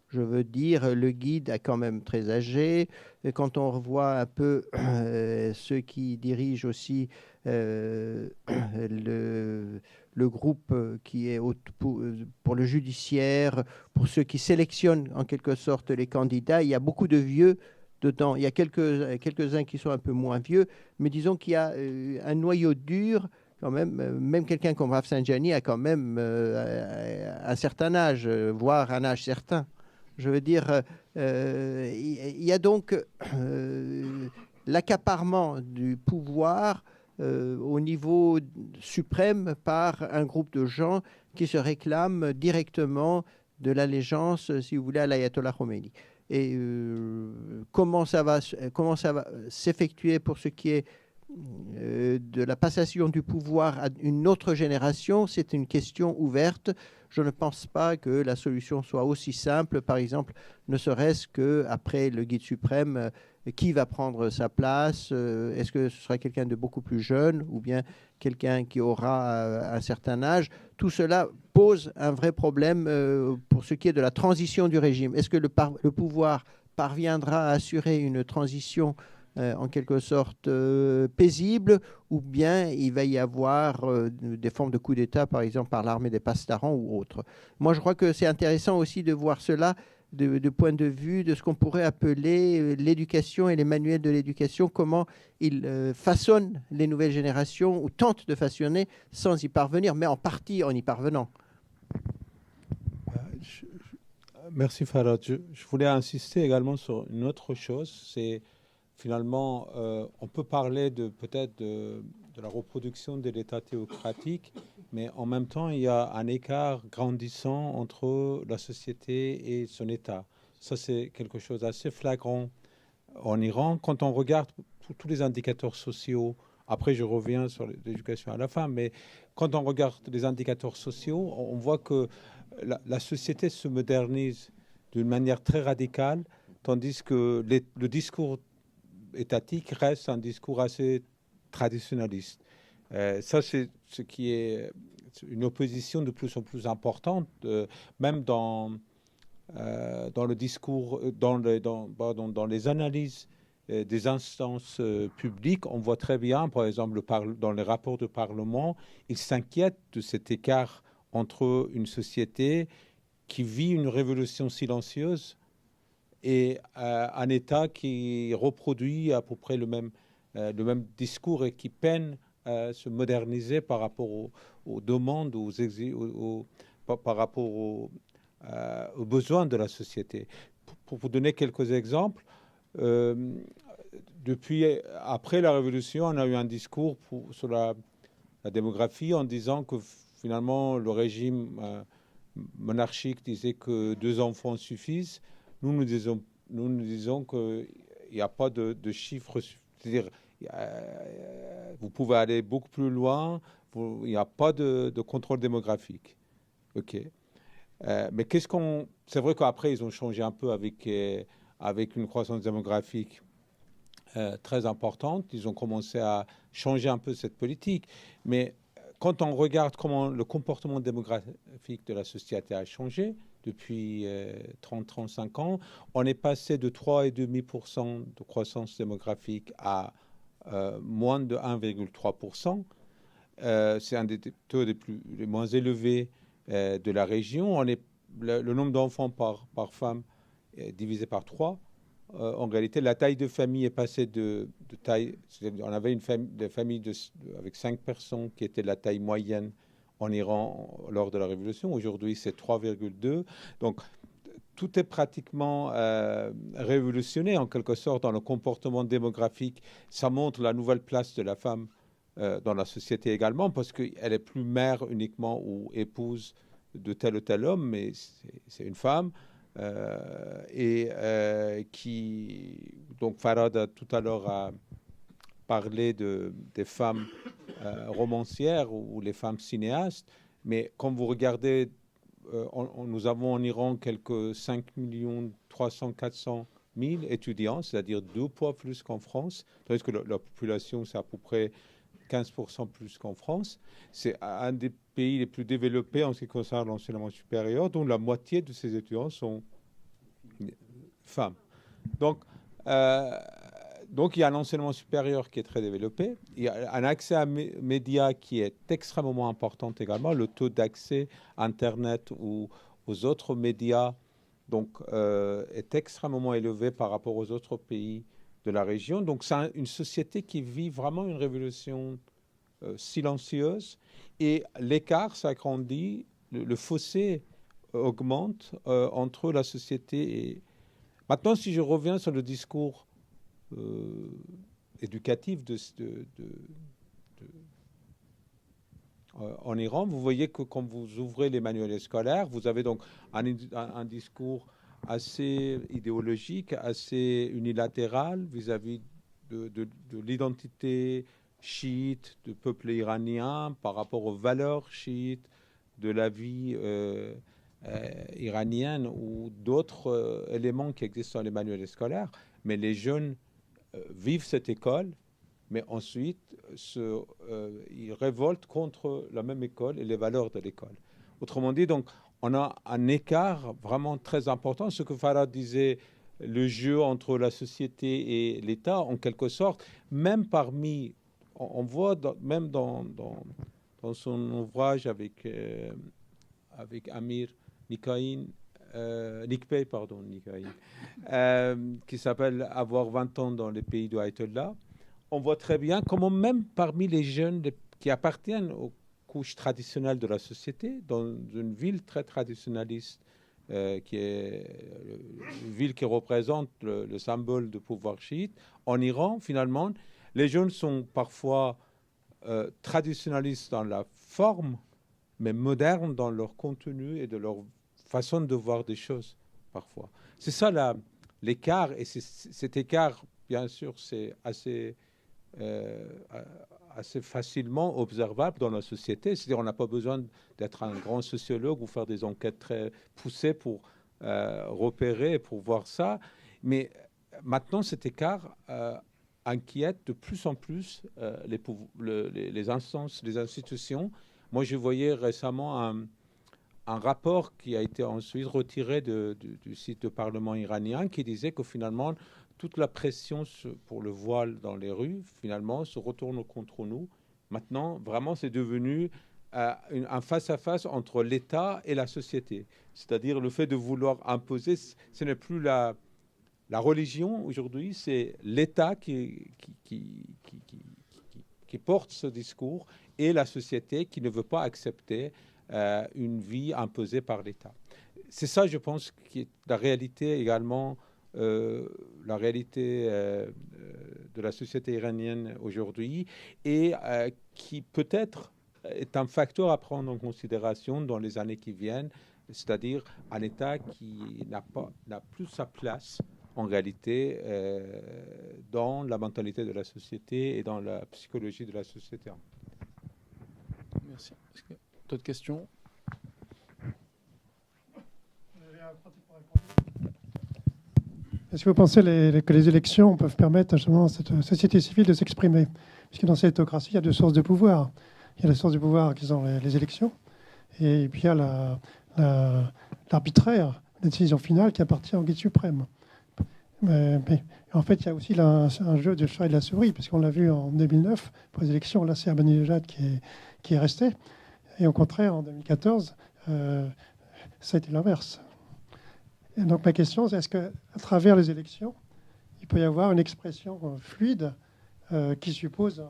Speaker 4: Je veux dire, le guide est quand même très âgé. Et quand on revoit un peu ceux qui dirigent aussi le groupe qui est pour le judiciaire, pour ceux qui sélectionnent en quelque sorte les candidats, il y a beaucoup de vieux dedans. Il y a quelques-uns qui sont un peu moins vieux, mais disons qu'il y a un noyau dur quand même quelqu'un comme Rafsanjani a quand même un certain âge, voire un âge certain. Je veux dire, il y a donc l'accaparement du pouvoir au niveau suprême par un groupe de gens qui se réclament directement de l'allégeance, si vous voulez, à l'ayatollah Khomeini. Et comment ça va s'effectuer pour ce qui est de la passation du pouvoir à une autre génération, c'est une question ouverte. Je ne pense pas que la solution soit aussi simple, par exemple, ne serait-ce qu'après le guide suprême, qui va prendre sa place? Est-ce que ce sera quelqu'un de beaucoup plus jeune ou bien quelqu'un qui aura un certain âge? Tout cela pose un vrai problème pour ce qui est de la transition du régime. Est-ce que le pouvoir parviendra à assurer une transition en quelque sorte paisible, ou bien il va y avoir des formes de coup d'État, par exemple par l'armée des pastarans ou autre. Moi, je crois que c'est intéressant aussi de voir cela de point de vue de ce qu'on pourrait appeler l'éducation et les manuels de l'éducation, comment ils façonnent les nouvelles générations ou tentent de façonner sans y parvenir, mais en partie en y parvenant.
Speaker 2: Merci Farad. Je voulais insister également sur une autre chose, c'est finalement, on peut parler peut-être de la reproduction de l'État théocratique, mais en même temps, il y a un écart grandissant entre la société et son État. Ça, c'est quelque chose d'assez flagrant en Iran. Quand on regarde tous les indicateurs sociaux, après je reviens sur l'éducation à la fin, mais quand on regarde les indicateurs sociaux, on voit que la société se modernise d'une manière très radicale, tandis que le discours étatique reste un discours assez traditionnaliste. Ça, c'est ce qui est une opposition de plus en plus importante, même dans le discours, dans les analyses des instances publiques. On voit très bien, par exemple, dans les rapports de Parlement, ils s'inquiètent de cet écart entre une société qui vit une révolution silencieuse et un État qui reproduit à peu près le même discours et qui peine à se moderniser par rapport aux demandes, par rapport aux besoins de la société. Pour vous donner quelques exemples, après la Révolution, on a eu un discours sur la démographie en disant que finalement le régime monarchique disait que 2 enfants suffisent. Nous disons qu'il n'y a pas de chiffres. C'est-à-dire, vous pouvez aller beaucoup plus loin. Il n'y a pas de contrôle démographique. OK. Mais c'est vrai qu'après, ils ont changé un peu avec une croissance démographique très importante. Ils ont commencé à changer un peu cette politique. Mais quand on regarde comment le comportement démographique de la société a changé depuis 30-35 ans, on est passé de 3,5% de croissance démographique à moins de 1,3%. C'est un des taux les moins élevés de la région. Le nombre d'enfants par femme est divisé par 3. En réalité, la taille de famille est passée de taille. On avait une famille avec 5 personnes qui était la taille moyenne en Iran lors de la Révolution. Aujourd'hui, c'est 3,2. Donc, tout est pratiquement révolutionné en quelque sorte dans le comportement démographique. Ça montre la nouvelle place de la femme dans la société également, parce qu'elle est plus mère uniquement ou épouse de tel ou tel homme, mais c'est une femme. Donc Farad tout à l'heure a parlé des femmes romancières ou les femmes cinéastes, mais quand vous regardez, nous avons en Iran quelques 5 300 000 étudiants, c'est-à-dire 2 fois plus qu'en France, tandis que la population, c'est à peu près 15% plus qu'en France. C'est un des pays les plus développés en ce qui concerne l'enseignement supérieur, dont la moitié de ces étudiants sont femmes. Donc, il y a un enseignement supérieur qui est très développé. Il y a un accès à médias qui est extrêmement important également. Le taux d'accès à Internet ou aux autres médias est extrêmement élevé par rapport aux autres pays de la région. Donc, c'est une société qui vit vraiment une révolution silencieuse, et l'écart s'agrandit, le fossé augmente entre la société et... Maintenant, si je reviens sur le discours éducatif en Iran, vous voyez que quand vous ouvrez les manuels scolaires, vous avez donc un discours assez idéologique, assez unilatéral vis-à-vis de l'identité chiite du peuple iranien par rapport aux valeurs chiites de la vie iranienne ou d'autres éléments qui existent dans les manuels scolaires. Mais les jeunes vivent cette école, mais ensuite ils révoltent contre la même école et les valeurs de l'école. Autrement dit, donc, on a un écart vraiment très important. Ce que Farad disait, le jeu entre la société et l'État, en quelque sorte, même parmi, on voit même dans son ouvrage avec Amir Nikhaïn, Nikbey, pardon, qui s'appelle « Avoir 20 ans dans les pays de Ayatollah », on voit très bien comment même parmi les jeunes qui appartiennent aux couches traditionnelles de la société, dans une ville très traditionnaliste, qui est une ville qui représente le symbole de pouvoir chiite, en Iran, finalement, les jeunes sont parfois traditionnalistes dans la forme, mais modernes dans leur contenu et de leur façon de voir des choses, parfois. C'est ça l'écart, et cet écart, bien sûr, c'est assez facilement observable dans la société. C'est-à-dire on n'a pas besoin d'être un grand sociologue ou faire des enquêtes très poussées pour repérer, pour voir ça. Mais maintenant, cet écart inquiète de plus en plus les instances, les institutions. Moi, je voyais récemment un rapport qui a été ensuite retiré du site du Parlement iranien qui disait que finalement, toute la pression pour le voile dans les rues, finalement, se retourne contre nous. Maintenant, vraiment, c'est devenu un face-à-face entre l'État et la société. C'est-à-dire le fait de vouloir imposer, ce n'est plus la religion aujourd'hui, c'est l'État qui porte ce discours et la société qui ne veut pas accepter une vie imposée par l'État. C'est ça, je pense, qui est la réalité également, la réalité de la société iranienne aujourd'hui et qui peut-être est un facteur à prendre en considération dans les années qui viennent, c'est-à-dire un État qui n'a plus sa place en réalité dans la mentalité de la société et dans la psychologie de la société.
Speaker 1: Merci. D'autres questions?
Speaker 8: Est-ce que vous pensez que les élections peuvent permettre justement à cette société civile de s'exprimer? Puisque dans cette autocratie, il y a deux sources de pouvoir. Il y a la source de pouvoir qui sont les élections, et puis il y a l'arbitraire, la décision finale qui appartient au guide suprême. Mais en fait, il y a aussi un jeu de chat et de la souris, parce qu'on l'a vu en 2009, pour les élections, là, c'est Ahmadinejad qui est resté. Et au contraire, en 2014, ça a été l'inverse. Et donc ma question, c'est est-ce qu'à travers les élections, il peut y avoir une expression fluide qui suppose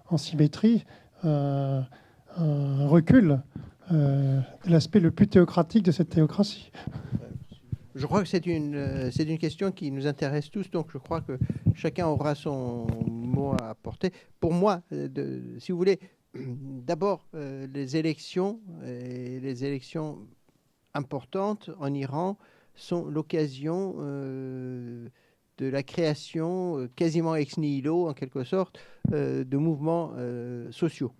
Speaker 8: en symétrie un recul de l'aspect le plus théocratique de cette théocratie?
Speaker 4: Je crois que c'est une question qui nous intéresse tous, donc je crois que chacun aura son mot à apporter. Pour moi, si vous voulez, d'abord, les élections importantes en Iran sont l'occasion de la création quasiment ex nihilo, en quelque sorte, de mouvements sociaux.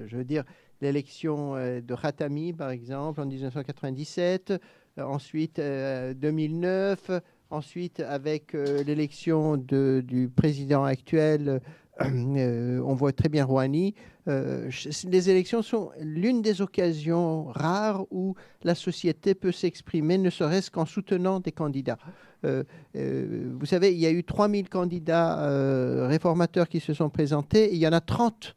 Speaker 4: Je veux dire, l'élection de Khatami, par exemple, en 1997, ensuite 2009, ensuite avec l'élection du président actuel, on voit très bien Rouhani. Les élections sont l'une des occasions rares où la société peut s'exprimer, ne serait-ce qu'en soutenant des candidats. Vous savez, il y a eu 3000 candidats réformateurs qui se sont présentés, et il y en a 30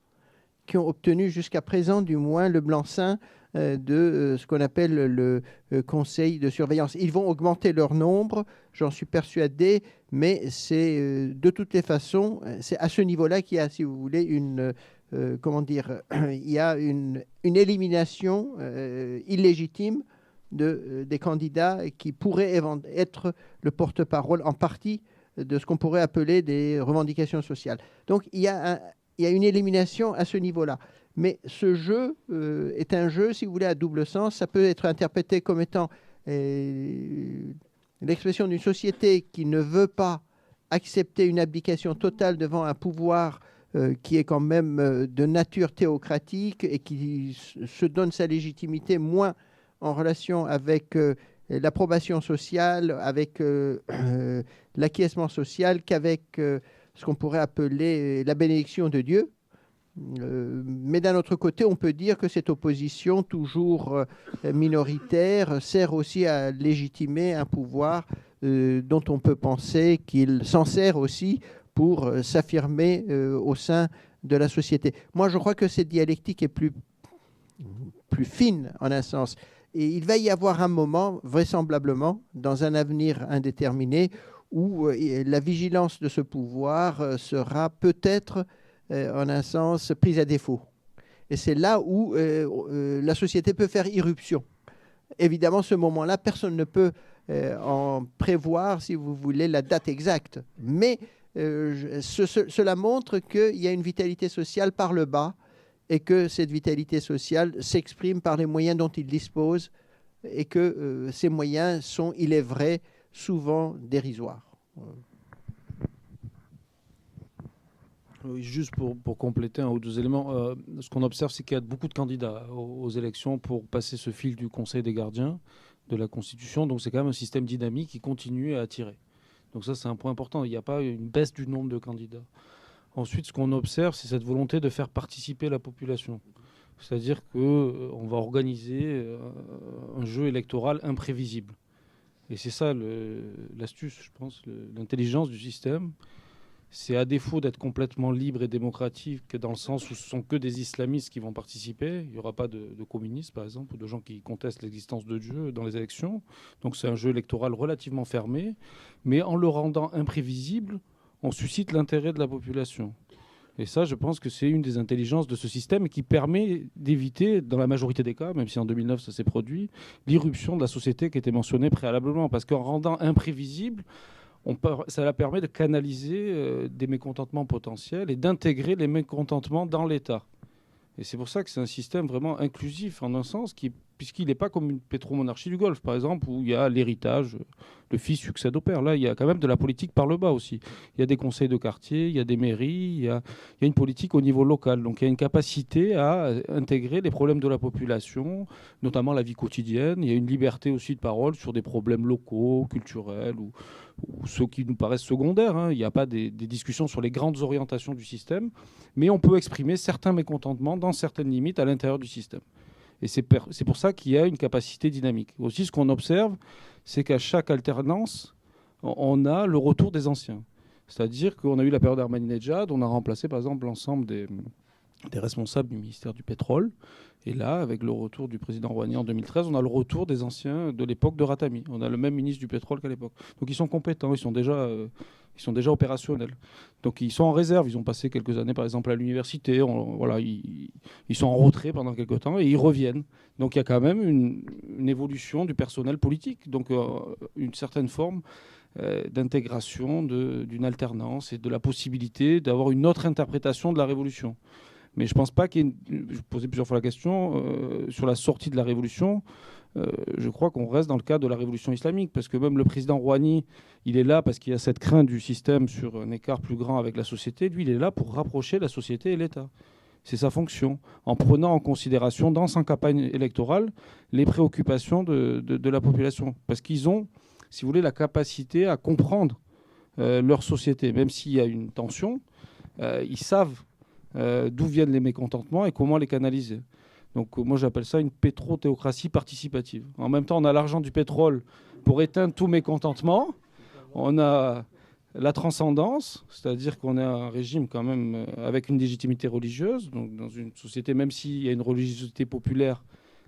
Speaker 4: qui ont obtenu jusqu'à présent, du moins, le blanc-seing de ce qu'on appelle le conseil de surveillance. Ils vont augmenter leur nombre, j'en suis persuadé, mais c'est de toutes les façons, c'est à ce niveau-là qu'il y a, si vous voulez, il y a une élimination illégitime des candidats qui pourraient être le porte-parole en partie de ce qu'on pourrait appeler des revendications sociales. Donc il y a une élimination à ce niveau-là. Mais ce jeu est un jeu, si vous voulez, à double sens. Ça peut être interprété comme étant l'expression d'une société qui ne veut pas accepter une abdication totale devant un pouvoir qui est quand même de nature théocratique et qui se donne sa légitimité moins en relation avec l'approbation sociale, avec l'acquiescement social qu'avec ce qu'on pourrait appeler la bénédiction de Dieu. Mais d'un autre côté, on peut dire que cette opposition, toujours minoritaire, sert aussi à légitimer un pouvoir dont on peut penser qu'il s'en sert aussi pour s'affirmer au sein de la société. Moi, je crois que cette dialectique est plus fine, en un sens. Et il va y avoir un moment, vraisemblablement, dans un avenir indéterminé, où la vigilance de ce pouvoir sera peut-être, en un sens, prise à défaut. Et c'est là où la société peut faire irruption. Évidemment, ce moment-là, personne ne peut en prévoir, si vous voulez, la date exacte. Mais cela montre qu'il y a une vitalité sociale par le bas et que cette vitalité sociale s'exprime par les moyens dont il dispose et que ces moyens sont, il est vrai, souvent dérisoires.
Speaker 1: Oui, juste pour compléter un ou deux éléments, ce qu'on observe, c'est qu'il y a beaucoup de candidats aux élections pour passer ce fil du Conseil des gardiens de la Constitution. Donc c'est quand même un système dynamique qui continue à attirer. Donc ça, c'est un point important. Il n'y a pas une baisse du nombre de candidats. Ensuite, ce qu'on observe, c'est cette volonté de faire participer la population. C'est-à-dire qu'on va organiser un jeu électoral imprévisible. Et c'est ça l'astuce, je pense, l'intelligence du système. C'est à défaut d'être complètement libre et démocratique, dans le sens où ce ne sont que des islamistes qui vont participer. Il n'y aura pas de communistes, par exemple, ou de gens qui contestent l'existence de Dieu dans les élections. Donc c'est un jeu électoral relativement fermé. Mais en le rendant imprévisible, on suscite l'intérêt de la population. Et ça, je pense que c'est une des intelligences de ce système qui permet d'éviter, dans la majorité des cas, même si en 2009 ça s'est produit, l'irruption de la société qui était mentionnée préalablement. Parce qu'en rendant imprévisible, ça la permet de canaliser des mécontentements potentiels et d'intégrer les mécontentements dans l'État. Et c'est pour ça que c'est un système vraiment inclusif, en un sens, puisqu'il n'est pas comme une pétromonarchie du Golfe, par exemple, où il y a l'héritage, le fils succède au père. Là, il y a quand même de la politique par le bas aussi. Il y a des conseils de quartier, il y a des mairies, il y a une politique au niveau local. Donc il y a une capacité à intégrer les problèmes de la population, notamment la vie quotidienne. Il y a une liberté aussi de parole sur des problèmes locaux, culturels ou ceux qui nous paraissent secondaires. Hein. Il n'y a pas des discussions sur les grandes orientations du système, mais on peut exprimer certains mécontentements dans certaines limites à l'intérieur du système. Et c'est pour ça qu'il y a une capacité dynamique. Aussi, ce qu'on observe, c'est qu'à chaque alternance, on a le retour des anciens. C'est-à-dire qu'on a eu la période Ahmadinejad, on a remplacé par exemple l'ensemble des responsables du ministère du pétrole. Et là, avec le retour du président Rouhani en 2013, on a le retour des anciens de l'époque de Ratami. On a le même ministre du pétrole qu'à l'époque. Donc ils sont compétents, ils sont déjà opérationnels. Donc ils sont en réserve. Ils ont passé quelques années, par exemple, à l'université. Ils sont en retrait pendant quelques temps et ils reviennent. Donc il y a quand même une évolution du personnel politique. Donc une certaine forme d'intégration d'une alternance et de la possibilité d'avoir une autre interprétation de la révolution. Mais je ne pense pas qu'il y ait je posais plusieurs fois la question sur la sortie de la révolution. Je crois qu'on reste dans le cadre de la révolution islamique, parce que même le président Rouhani, il est là parce qu'il y a cette crainte du système sur un écart plus grand avec la société. Lui, il est là pour rapprocher la société et l'État. C'est sa fonction, en prenant en considération dans sa campagne électorale les préoccupations de la population. Parce qu'ils ont, si vous voulez, la capacité à comprendre leur société. Même s'il y a une tension, ils savent d'où viennent les mécontentements et comment les canaliser. Donc moi j'appelle ça une pétrothéocratie participative. En même temps, on a l'argent du pétrole pour éteindre tout mécontentement. On a la transcendance, c'est-à-dire qu'on a un régime quand même avec une légitimité religieuse. Donc dans une société, même s'il y a une religiosité populaire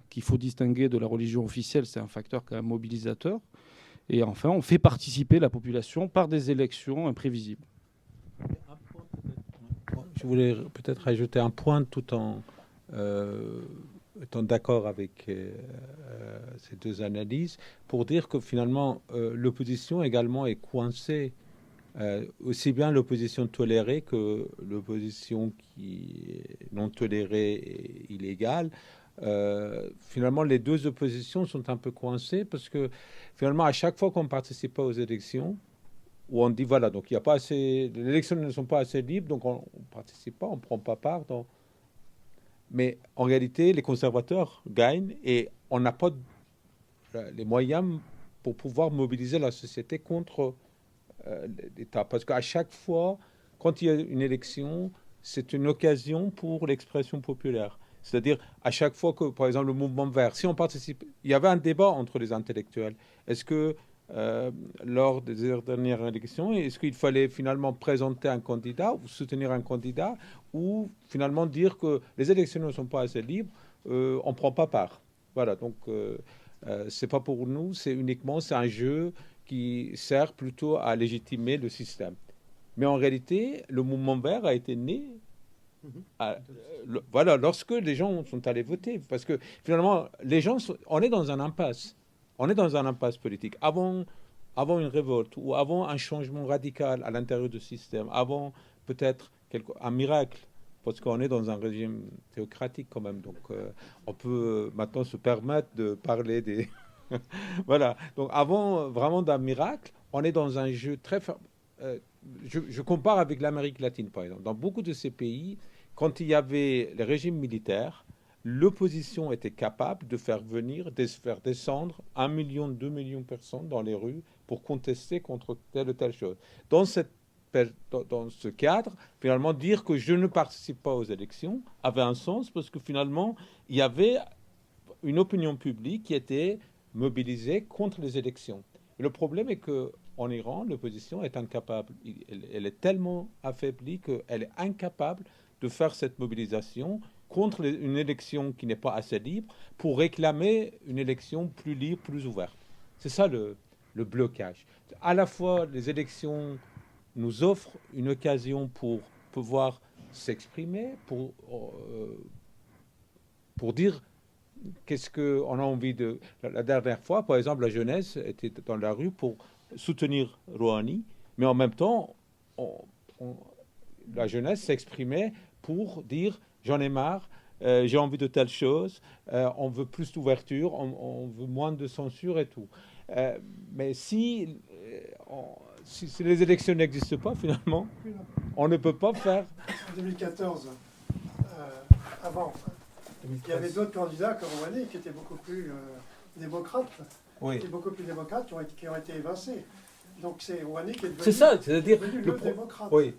Speaker 1: qu'il faut distinguer de la religion officielle, c'est un facteur quand même mobilisateur. Et enfin, on fait participer la population par des élections imprévisibles.
Speaker 2: Je voulais peut-être ajouter un point tout en étant d'accord avec ces deux analyses, pour dire que finalement l'opposition également est coincée, aussi bien l'opposition tolérée que l'opposition qui est non tolérée et illégale. Finalement, les deux oppositions sont un peu coincées parce que finalement, à chaque fois qu'on ne participe pas aux élections, où on dit voilà, donc il y a pas assez, les élections ne sont pas assez libres, donc on ne participe pas, on ne prend pas part. Mais en réalité, les conservateurs gagnent et on n'a pas les moyens pour pouvoir mobiliser la société contre l'État. Parce qu'à chaque fois, quand il y a une élection, c'est une occasion pour l'expression populaire. C'est-à-dire, à chaque fois que, par exemple, le mouvement vert, si on participe, il y avait un débat entre les intellectuels. Est-ce que, lors des dernières élections, est-ce qu'il fallait finalement présenter un candidat ou soutenir un candidat ou finalement dire que les élections ne sont pas assez libres, on ne prend pas part. Voilà, donc c'est pas pour nous, c'est un jeu qui sert plutôt à légitimer le système. Mais en réalité, le mouvement vert a été né voilà, lorsque les gens sont allés voter. Parce que finalement, on est dans un impasse. On est dans un impasse politique. Avant une révolte ou avant un changement radical à l'intérieur du système, avant peut-être un miracle, parce qu'on est dans un régime théocratique quand même. Donc on peut maintenant se permettre de parler des... voilà. Donc avant vraiment d'un miracle, on est dans un jeu très... je compare avec l'Amérique latine, par exemple. Dans beaucoup de ces pays, quand il y avait les régimes militaires, l'opposition était capable de faire descendre 1 million, 2 millions de personnes dans les rues pour contester contre telle ou telle chose. Dans ce cadre, finalement, dire que je ne participe pas aux élections avait un sens parce que finalement, il y avait une opinion publique qui était mobilisée contre les élections. Et le problème est qu'en Iran, l'opposition est incapable. Elle est tellement affaiblie qu'elle est incapable de faire cette mobilisation contre une élection qui n'est pas assez libre pour réclamer une élection plus libre, plus ouverte. C'est ça le blocage. À la fois, les élections nous offrent une occasion pour pouvoir s'exprimer, pour dire qu'est-ce qu'on a envie de... La dernière fois, par exemple, la jeunesse était dans la rue pour soutenir Rouhani, mais en même temps, la jeunesse s'exprimait pour dire j'en ai marre, j'ai envie de telle chose, on veut plus d'ouverture, on veut moins de censure et tout. Mais si les élections n'existent pas, finalement, on ne peut pas faire...
Speaker 8: En 2014, avant, il y avait d'autres candidats comme Rouhani qui étaient beaucoup plus démocrates, qui ont été évincés. Donc c'est Rouhani qui est devenu...
Speaker 2: C'est ça, c'est-à-dire...
Speaker 8: démocrate.
Speaker 2: Oui,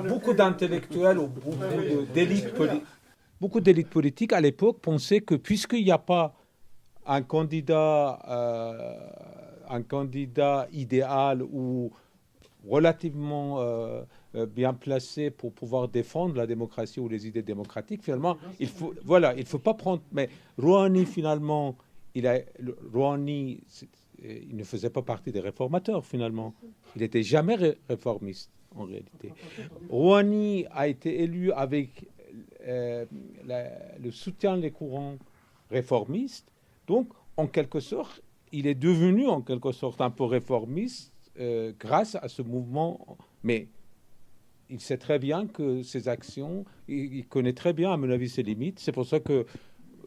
Speaker 2: beaucoup d'intellectuels ou beaucoup d'élites politiques à l'époque pensaient que puisqu'il n'y a pas un candidat idéal ou relativement bien placé pour pouvoir défendre la démocratie ou les idées démocratiques, finalement, il faut pas prendre... Mais Rouhani, finalement, Rouhani, il ne faisait pas partie des réformateurs, finalement. Il n'était jamais réformiste, en réalité. Rouhani a été élu avec le soutien des courants réformistes. Donc, en quelque sorte, il est devenu, en quelque sorte, un peu réformiste grâce à ce mouvement. Mais il sait très bien que ses actions, il connaît très bien, à mon avis, ses limites. C'est pour ça que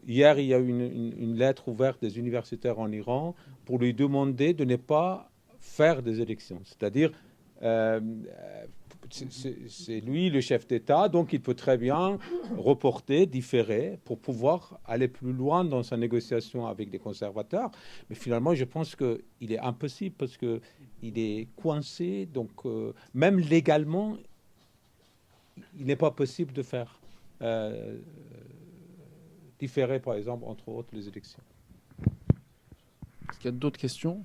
Speaker 2: hier, il y a eu une lettre ouverte des universitaires en Iran pour lui demander de ne pas faire des élections. C'est-à-dire, c'est lui le chef d'État, donc il peut très bien reporter, différer, pour pouvoir aller plus loin dans sa négociation avec les conservateurs. Mais finalement, je pense qu'il est impossible parce qu'il est coincé. Donc, même légalement, il n'est pas possible de faire différer, par exemple, entre autres, les élections.
Speaker 1: Est-ce qu'il y a d'autres questions ?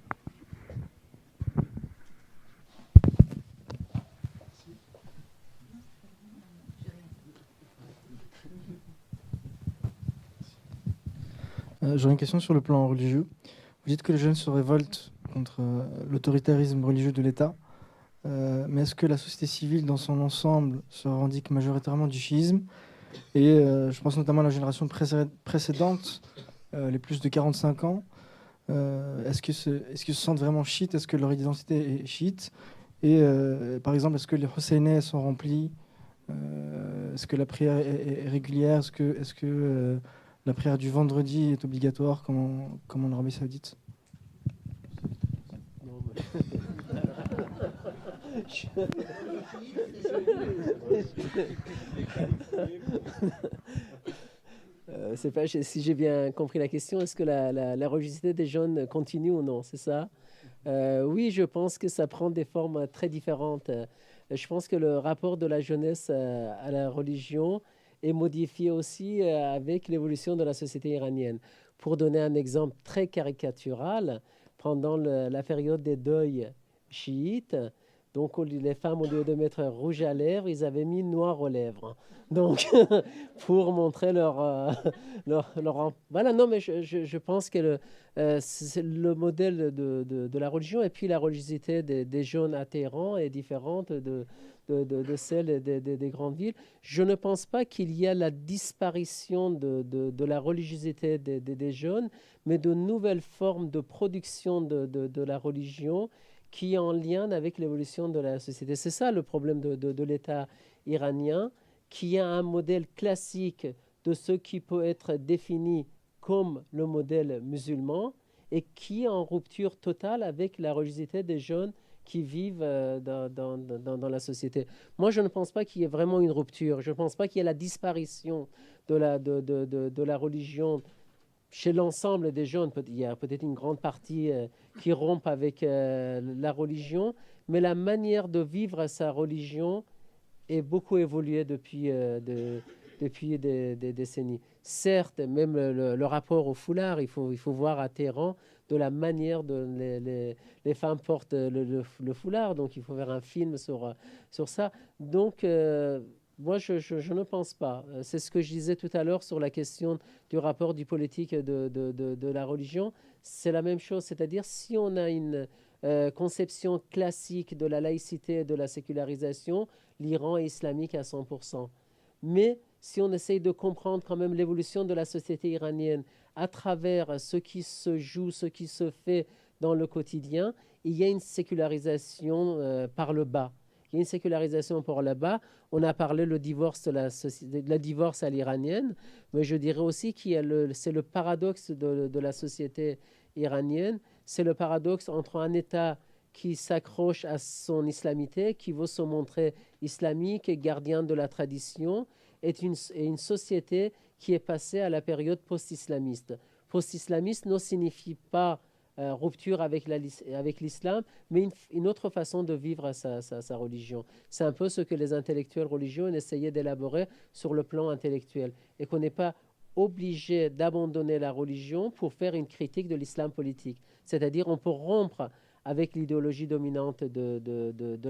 Speaker 6: J'aurais une question sur le plan religieux. Vous dites que les jeunes se révoltent contre l'autoritarisme religieux de l'État, mais est-ce que la société civile dans son ensemble se revendique majoritairement du chiisme ? Et je pense notamment à la génération précédente, les plus de 45 ans. Est-ce qu'ils se sentent vraiment chiites ? Est-ce que leur identité est chiite ? Et par exemple, est-ce que les Husseiniens sont remplis ? Est-ce que la prière est régulière ? Est-ce que la prière du vendredi est obligatoire comme en Arabie Saoudite ?
Speaker 3: C'est pas si j'ai bien compris la question. Est-ce que la religiosité des jeunes continue ou non ? C'est ça ? Oui, je pense que ça prend des formes très différentes. Je pense que le rapport de la jeunesse à la religion est modifié aussi avec l'évolution de la société iranienne. Pour donner un exemple très caricatural, pendant la période des deuils chiites, donc les femmes, au lieu de mettre rouge à lèvres, ils avaient mis noir aux lèvres. Donc, pour montrer Voilà, non, mais je pense que c'est le modèle de la religion, et puis la religiosité des jeunes à Téhéran est différente de celle des grandes villes. Je ne pense pas qu'il y a la disparition de la religiosité des jeunes, mais de nouvelles formes de production de la religion qui est en lien avec l'évolution de la société. C'est ça le problème de l'État iranien, qui a un modèle classique de ce qui peut être défini comme le modèle musulman et qui est en rupture totale avec la religiosité des jeunes qui vivent dans la société. Moi, je ne pense pas qu'il y ait vraiment une rupture. Je ne pense pas qu'il y ait la disparition de la religion chez l'ensemble des jeunes. Il y a peut-être une grande partie qui rompt avec la religion, mais la manière de vivre sa religion est beaucoup évoluée depuis des décennies. Certes, même le rapport au foulard, il faut voir à Téhéran de la manière dont les femmes portent le foulard. Donc, il faut faire un film sur ça. Donc, moi, je ne pense pas. C'est ce que je disais tout à l'heure sur la question du rapport du politique de la religion. C'est la même chose. C'est-à-dire, si on a une conception classique de la laïcité et de la sécularisation, l'Iran est islamique à 100%. Mais si on essaye de comprendre quand même l'évolution de la société iranienne à travers ce qui se joue, ce qui se fait dans le quotidien, il y a une sécularisation par le bas. Il y a une sécularisation par le bas. On a parlé le divorce de divorce à l'iranienne, mais je dirais aussi que c'est le paradoxe de la société iranienne. C'est le paradoxe entre un État qui s'accroche à son islamité, qui veut se montrer islamique et gardien de la tradition, et une société qui est passée à la période post-islamiste. Post-islamiste ne signifie pas rupture avec l'islam, mais une autre façon de vivre sa religion. C'est un peu ce que les intellectuels religieux ont essayé d'élaborer sur le plan intellectuel, et qu'on n'est pas obligé d'abandonner la religion pour faire une critique de l'islam politique. C'est-à-dire on peut rompre avec l'idéologie dominante de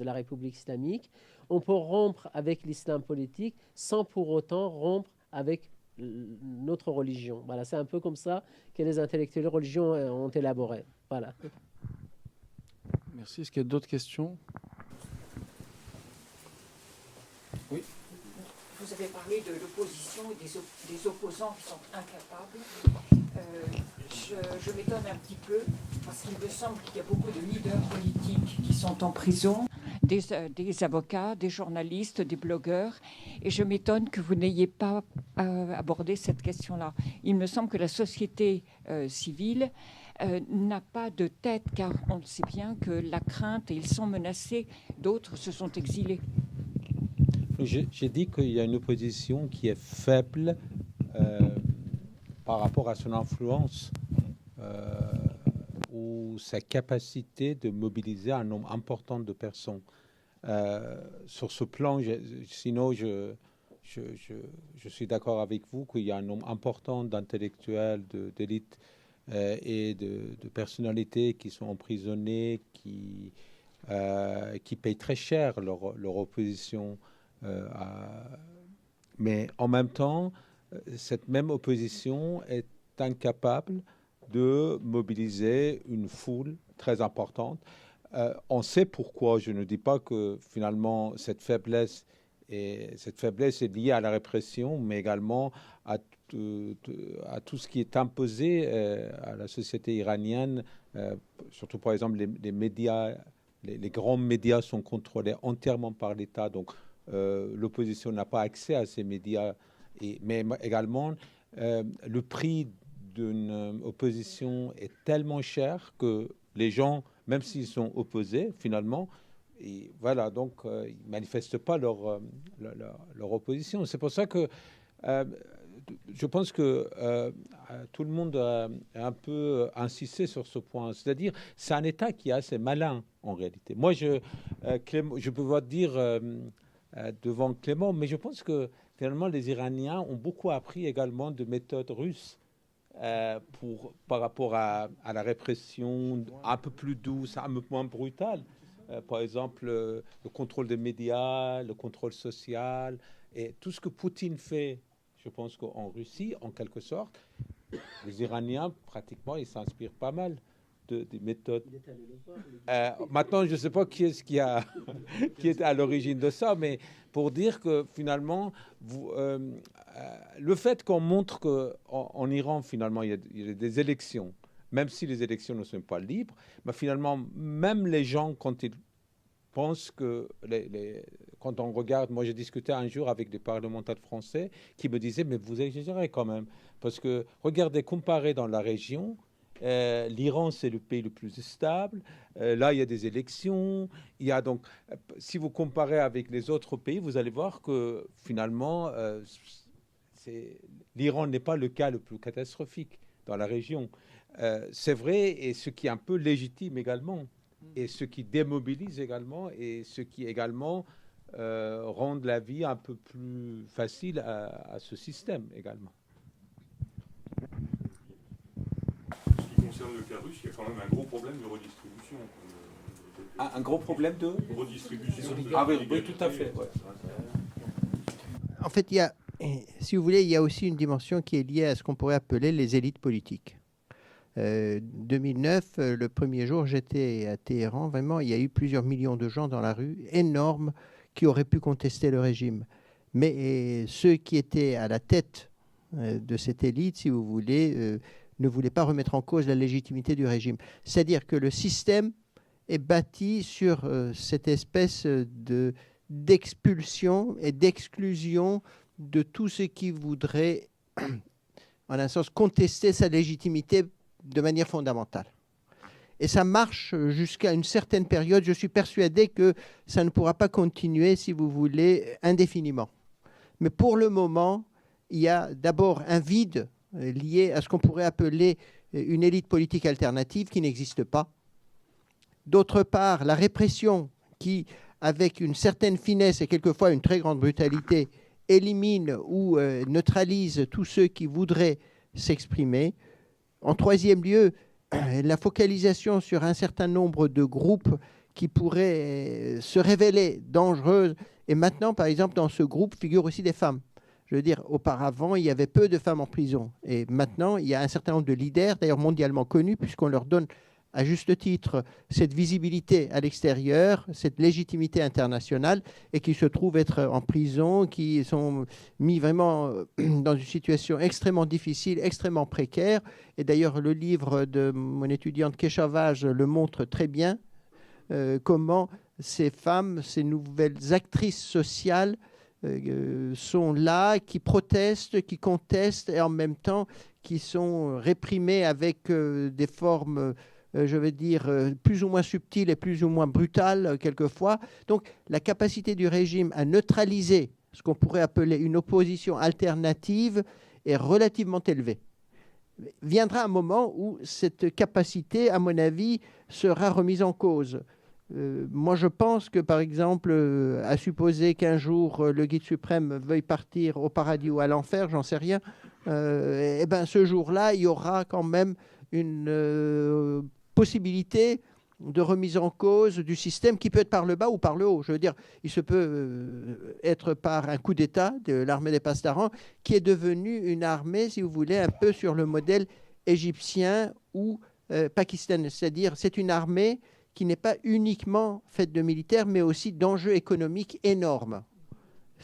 Speaker 3: la République islamique, on peut rompre avec l'islam politique sans pour autant rompre avec notre religion. Voilà, c'est un peu comme ça que les intellectuels religieux ont élaboré. Voilà.
Speaker 1: Merci. Est-ce qu'il y a d'autres questions? Oui.
Speaker 9: Vous avez parlé de l'opposition et des opposants qui sont incapables. Je m'étonne un petit peu parce qu'il me semble qu'il y a beaucoup de leaders politiques qui sont en prison, des avocats, des journalistes, des blogueurs, et je m'étonne que vous n'ayez pas abordé cette question-là. Il me semble que la société civile n'a pas de tête, car on le sait bien que la crainte, et ils sont menacés, d'autres se sont exilés.
Speaker 2: J'ai dit qu'il y a une opposition qui est faible par rapport à son influence ou sa capacité de mobiliser un nombre important de personnes. Sur ce plan, sinon je suis d'accord avec vous qu'il y a un nombre important d'intellectuels, d'élites et de personnalités qui sont emprisonnés, qui payent très cher leur opposition. Mais en même temps, cette même opposition est incapable de mobiliser une foule très importante. On sait pourquoi. Je ne dis pas que finalement cette faiblesse est liée à la répression, mais également à tout ce qui est imposé à la société iranienne. Surtout par exemple les médias, les grands médias sont contrôlés entièrement par l'État. Donc l'opposition n'a pas accès à ces médias, mais également le prix d'une opposition est tellement cher que les gens, même s'ils sont opposés, finalement, et voilà, donc ils ne manifestent pas leur opposition. C'est pour ça que je pense que tout le monde a un peu insisté sur ce point. C'est-à-dire, c'est un État qui est assez malin, en réalité. Moi, je peux pas dire devant Clément, mais je pense que finalement, les Iraniens ont beaucoup appris également de méthodes russes par rapport à la répression un peu plus douce, un peu moins brutale. Par exemple, le contrôle des médias, le contrôle social, et tout ce que Poutine fait, je pense qu'en Russie, en quelque sorte, les Iraniens, pratiquement, ils s'inspirent pas mal des méthodes. Maintenant, je ne sais pas qui est à l'origine de ça, mais pour dire que finalement, le fait qu'on montre qu'en Iran, finalement, il y a des élections, même si les élections ne sont pas libres, mais finalement, même les gens, quand ils pensent que quand on regarde, moi j'ai discuté un jour avec des parlementaires français qui me disaient, mais vous exagérez quand même, parce que regardez, comparé dans la région, l'Iran c'est le pays le plus stable, là il y a des élections, il y a donc, si vous comparez avec les autres pays, vous allez voir que finalement, l'Iran n'est pas le cas le plus catastrophique dans la région. C'est vrai, et ce qui est un peu légitime également, et ce qui démobilise également, et ce qui également rend la vie un peu plus facile à ce système également.
Speaker 7: En ce qui concerne le cas russe, il y a quand même un gros problème de redistribution.
Speaker 2: Un gros problème de
Speaker 7: redistribution.
Speaker 2: Ah oui, tout à fait. Ouais.
Speaker 4: En fait, si vous voulez, il y a aussi une dimension qui est liée à ce qu'on pourrait appeler les élites politiques. 2009, le premier jour, j'étais à Téhéran. Vraiment, il y a eu plusieurs millions de gens dans la rue, énormes, qui auraient pu contester le régime. Mais ceux qui étaient à la tête de cette élite, si vous voulez, ne voulaient pas remettre en cause la légitimité du régime. C'est-à-dire que le système est bâti sur cette espèce d'expulsion et d'exclusion de tout ce qui voudrait, en un sens, contester sa légitimité de manière fondamentale. Et ça marche jusqu'à une certaine période. Je suis persuadé que ça ne pourra pas continuer, si vous voulez, indéfiniment. Mais pour le moment, il y a d'abord un vide lié à ce qu'on pourrait appeler une élite politique alternative qui n'existe pas. D'autre part, la répression qui, avec une certaine finesse et quelquefois une très grande brutalité, élimine ou neutralise tous ceux qui voudraient s'exprimer. En troisième lieu, la focalisation sur un certain nombre de groupes qui pourraient se révéler dangereuses. Et maintenant, par exemple, dans ce groupe figurent aussi des femmes. Je veux dire, auparavant, il y avait peu de femmes en prison. Et maintenant, il y a un certain nombre de leaders, d'ailleurs mondialement connus, puisqu'on leur donne à juste titre cette visibilité à l'extérieur, cette légitimité internationale, et qui se trouvent être en prison, qui sont mis vraiment dans une situation extrêmement difficile, extrêmement précaire. Et d'ailleurs, le livre de mon étudiante Keshavaj le montre très bien, comment ces femmes, ces nouvelles actrices sociales sont là, qui protestent, qui contestent, et en même temps qui sont réprimées avec des formes je vais dire, plus ou moins subtile et plus ou moins brutale quelquefois. Donc la capacité du régime à neutraliser ce qu'on pourrait appeler une opposition alternative est relativement élevée. Viendra un moment où cette capacité, à mon avis, sera remise en cause. Moi, je pense que, par exemple, à supposer qu'un jour le guide suprême veuille partir au paradis ou à l'enfer, j'en sais rien, eh ben, ce jour-là, il y aura quand même une possibilité de remise en cause du système qui peut être par le bas ou par le haut. Je veux dire, il se peut être par un coup d'État de l'armée des Pasdaran qui est devenue une armée, si vous voulez, un peu sur le modèle égyptien ou pakistanais. C'est-à-dire, c'est une armée qui n'est pas uniquement faite de militaires, mais aussi d'enjeux économiques énormes.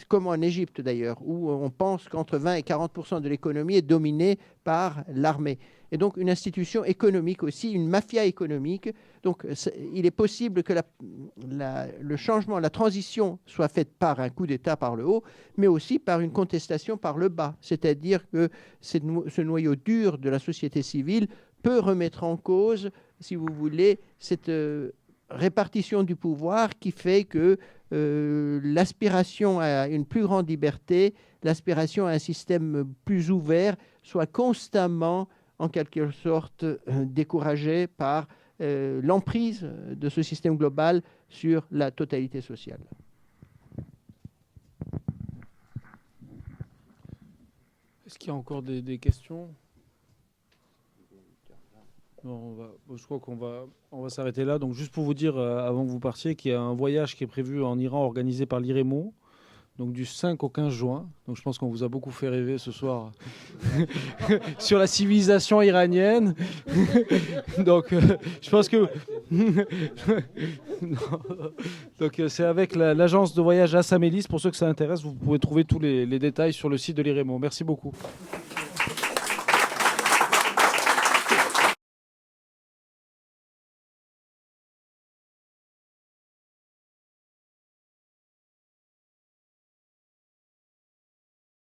Speaker 4: Comme en Égypte d'ailleurs, où on pense qu'entre 20 et 40% de l'économie est dominée par l'armée. Et donc une institution économique aussi, une mafia économique. Donc il est possible que le changement, la transition soit faite par un coup d'État par le haut, mais aussi par une contestation par le bas. C'est-à-dire que ce noyau dur de la société civile peut remettre en cause, si vous voulez, cette répartition du pouvoir qui fait que l'aspiration à une plus grande liberté, l'aspiration à un système plus ouvert soit constamment, en quelque sorte, découragée par l'emprise de ce système global sur la totalité sociale.
Speaker 1: Est-ce qu'il y a encore des questions? Non, je crois qu'on va s'arrêter là. Donc, juste pour vous dire, avant que vous partiez, qu'il y a un voyage qui est prévu en Iran organisé par l'IREMO, donc du 5 au 15 juin. Donc, je pense qu'on vous a beaucoup fait rêver ce soir sur la civilisation iranienne. Donc, je pense que... Donc, c'est avec l'agence de voyage Assamélis. Pour ceux que ça intéresse, vous pouvez trouver tous les détails sur le site de l'IREMO. Merci beaucoup.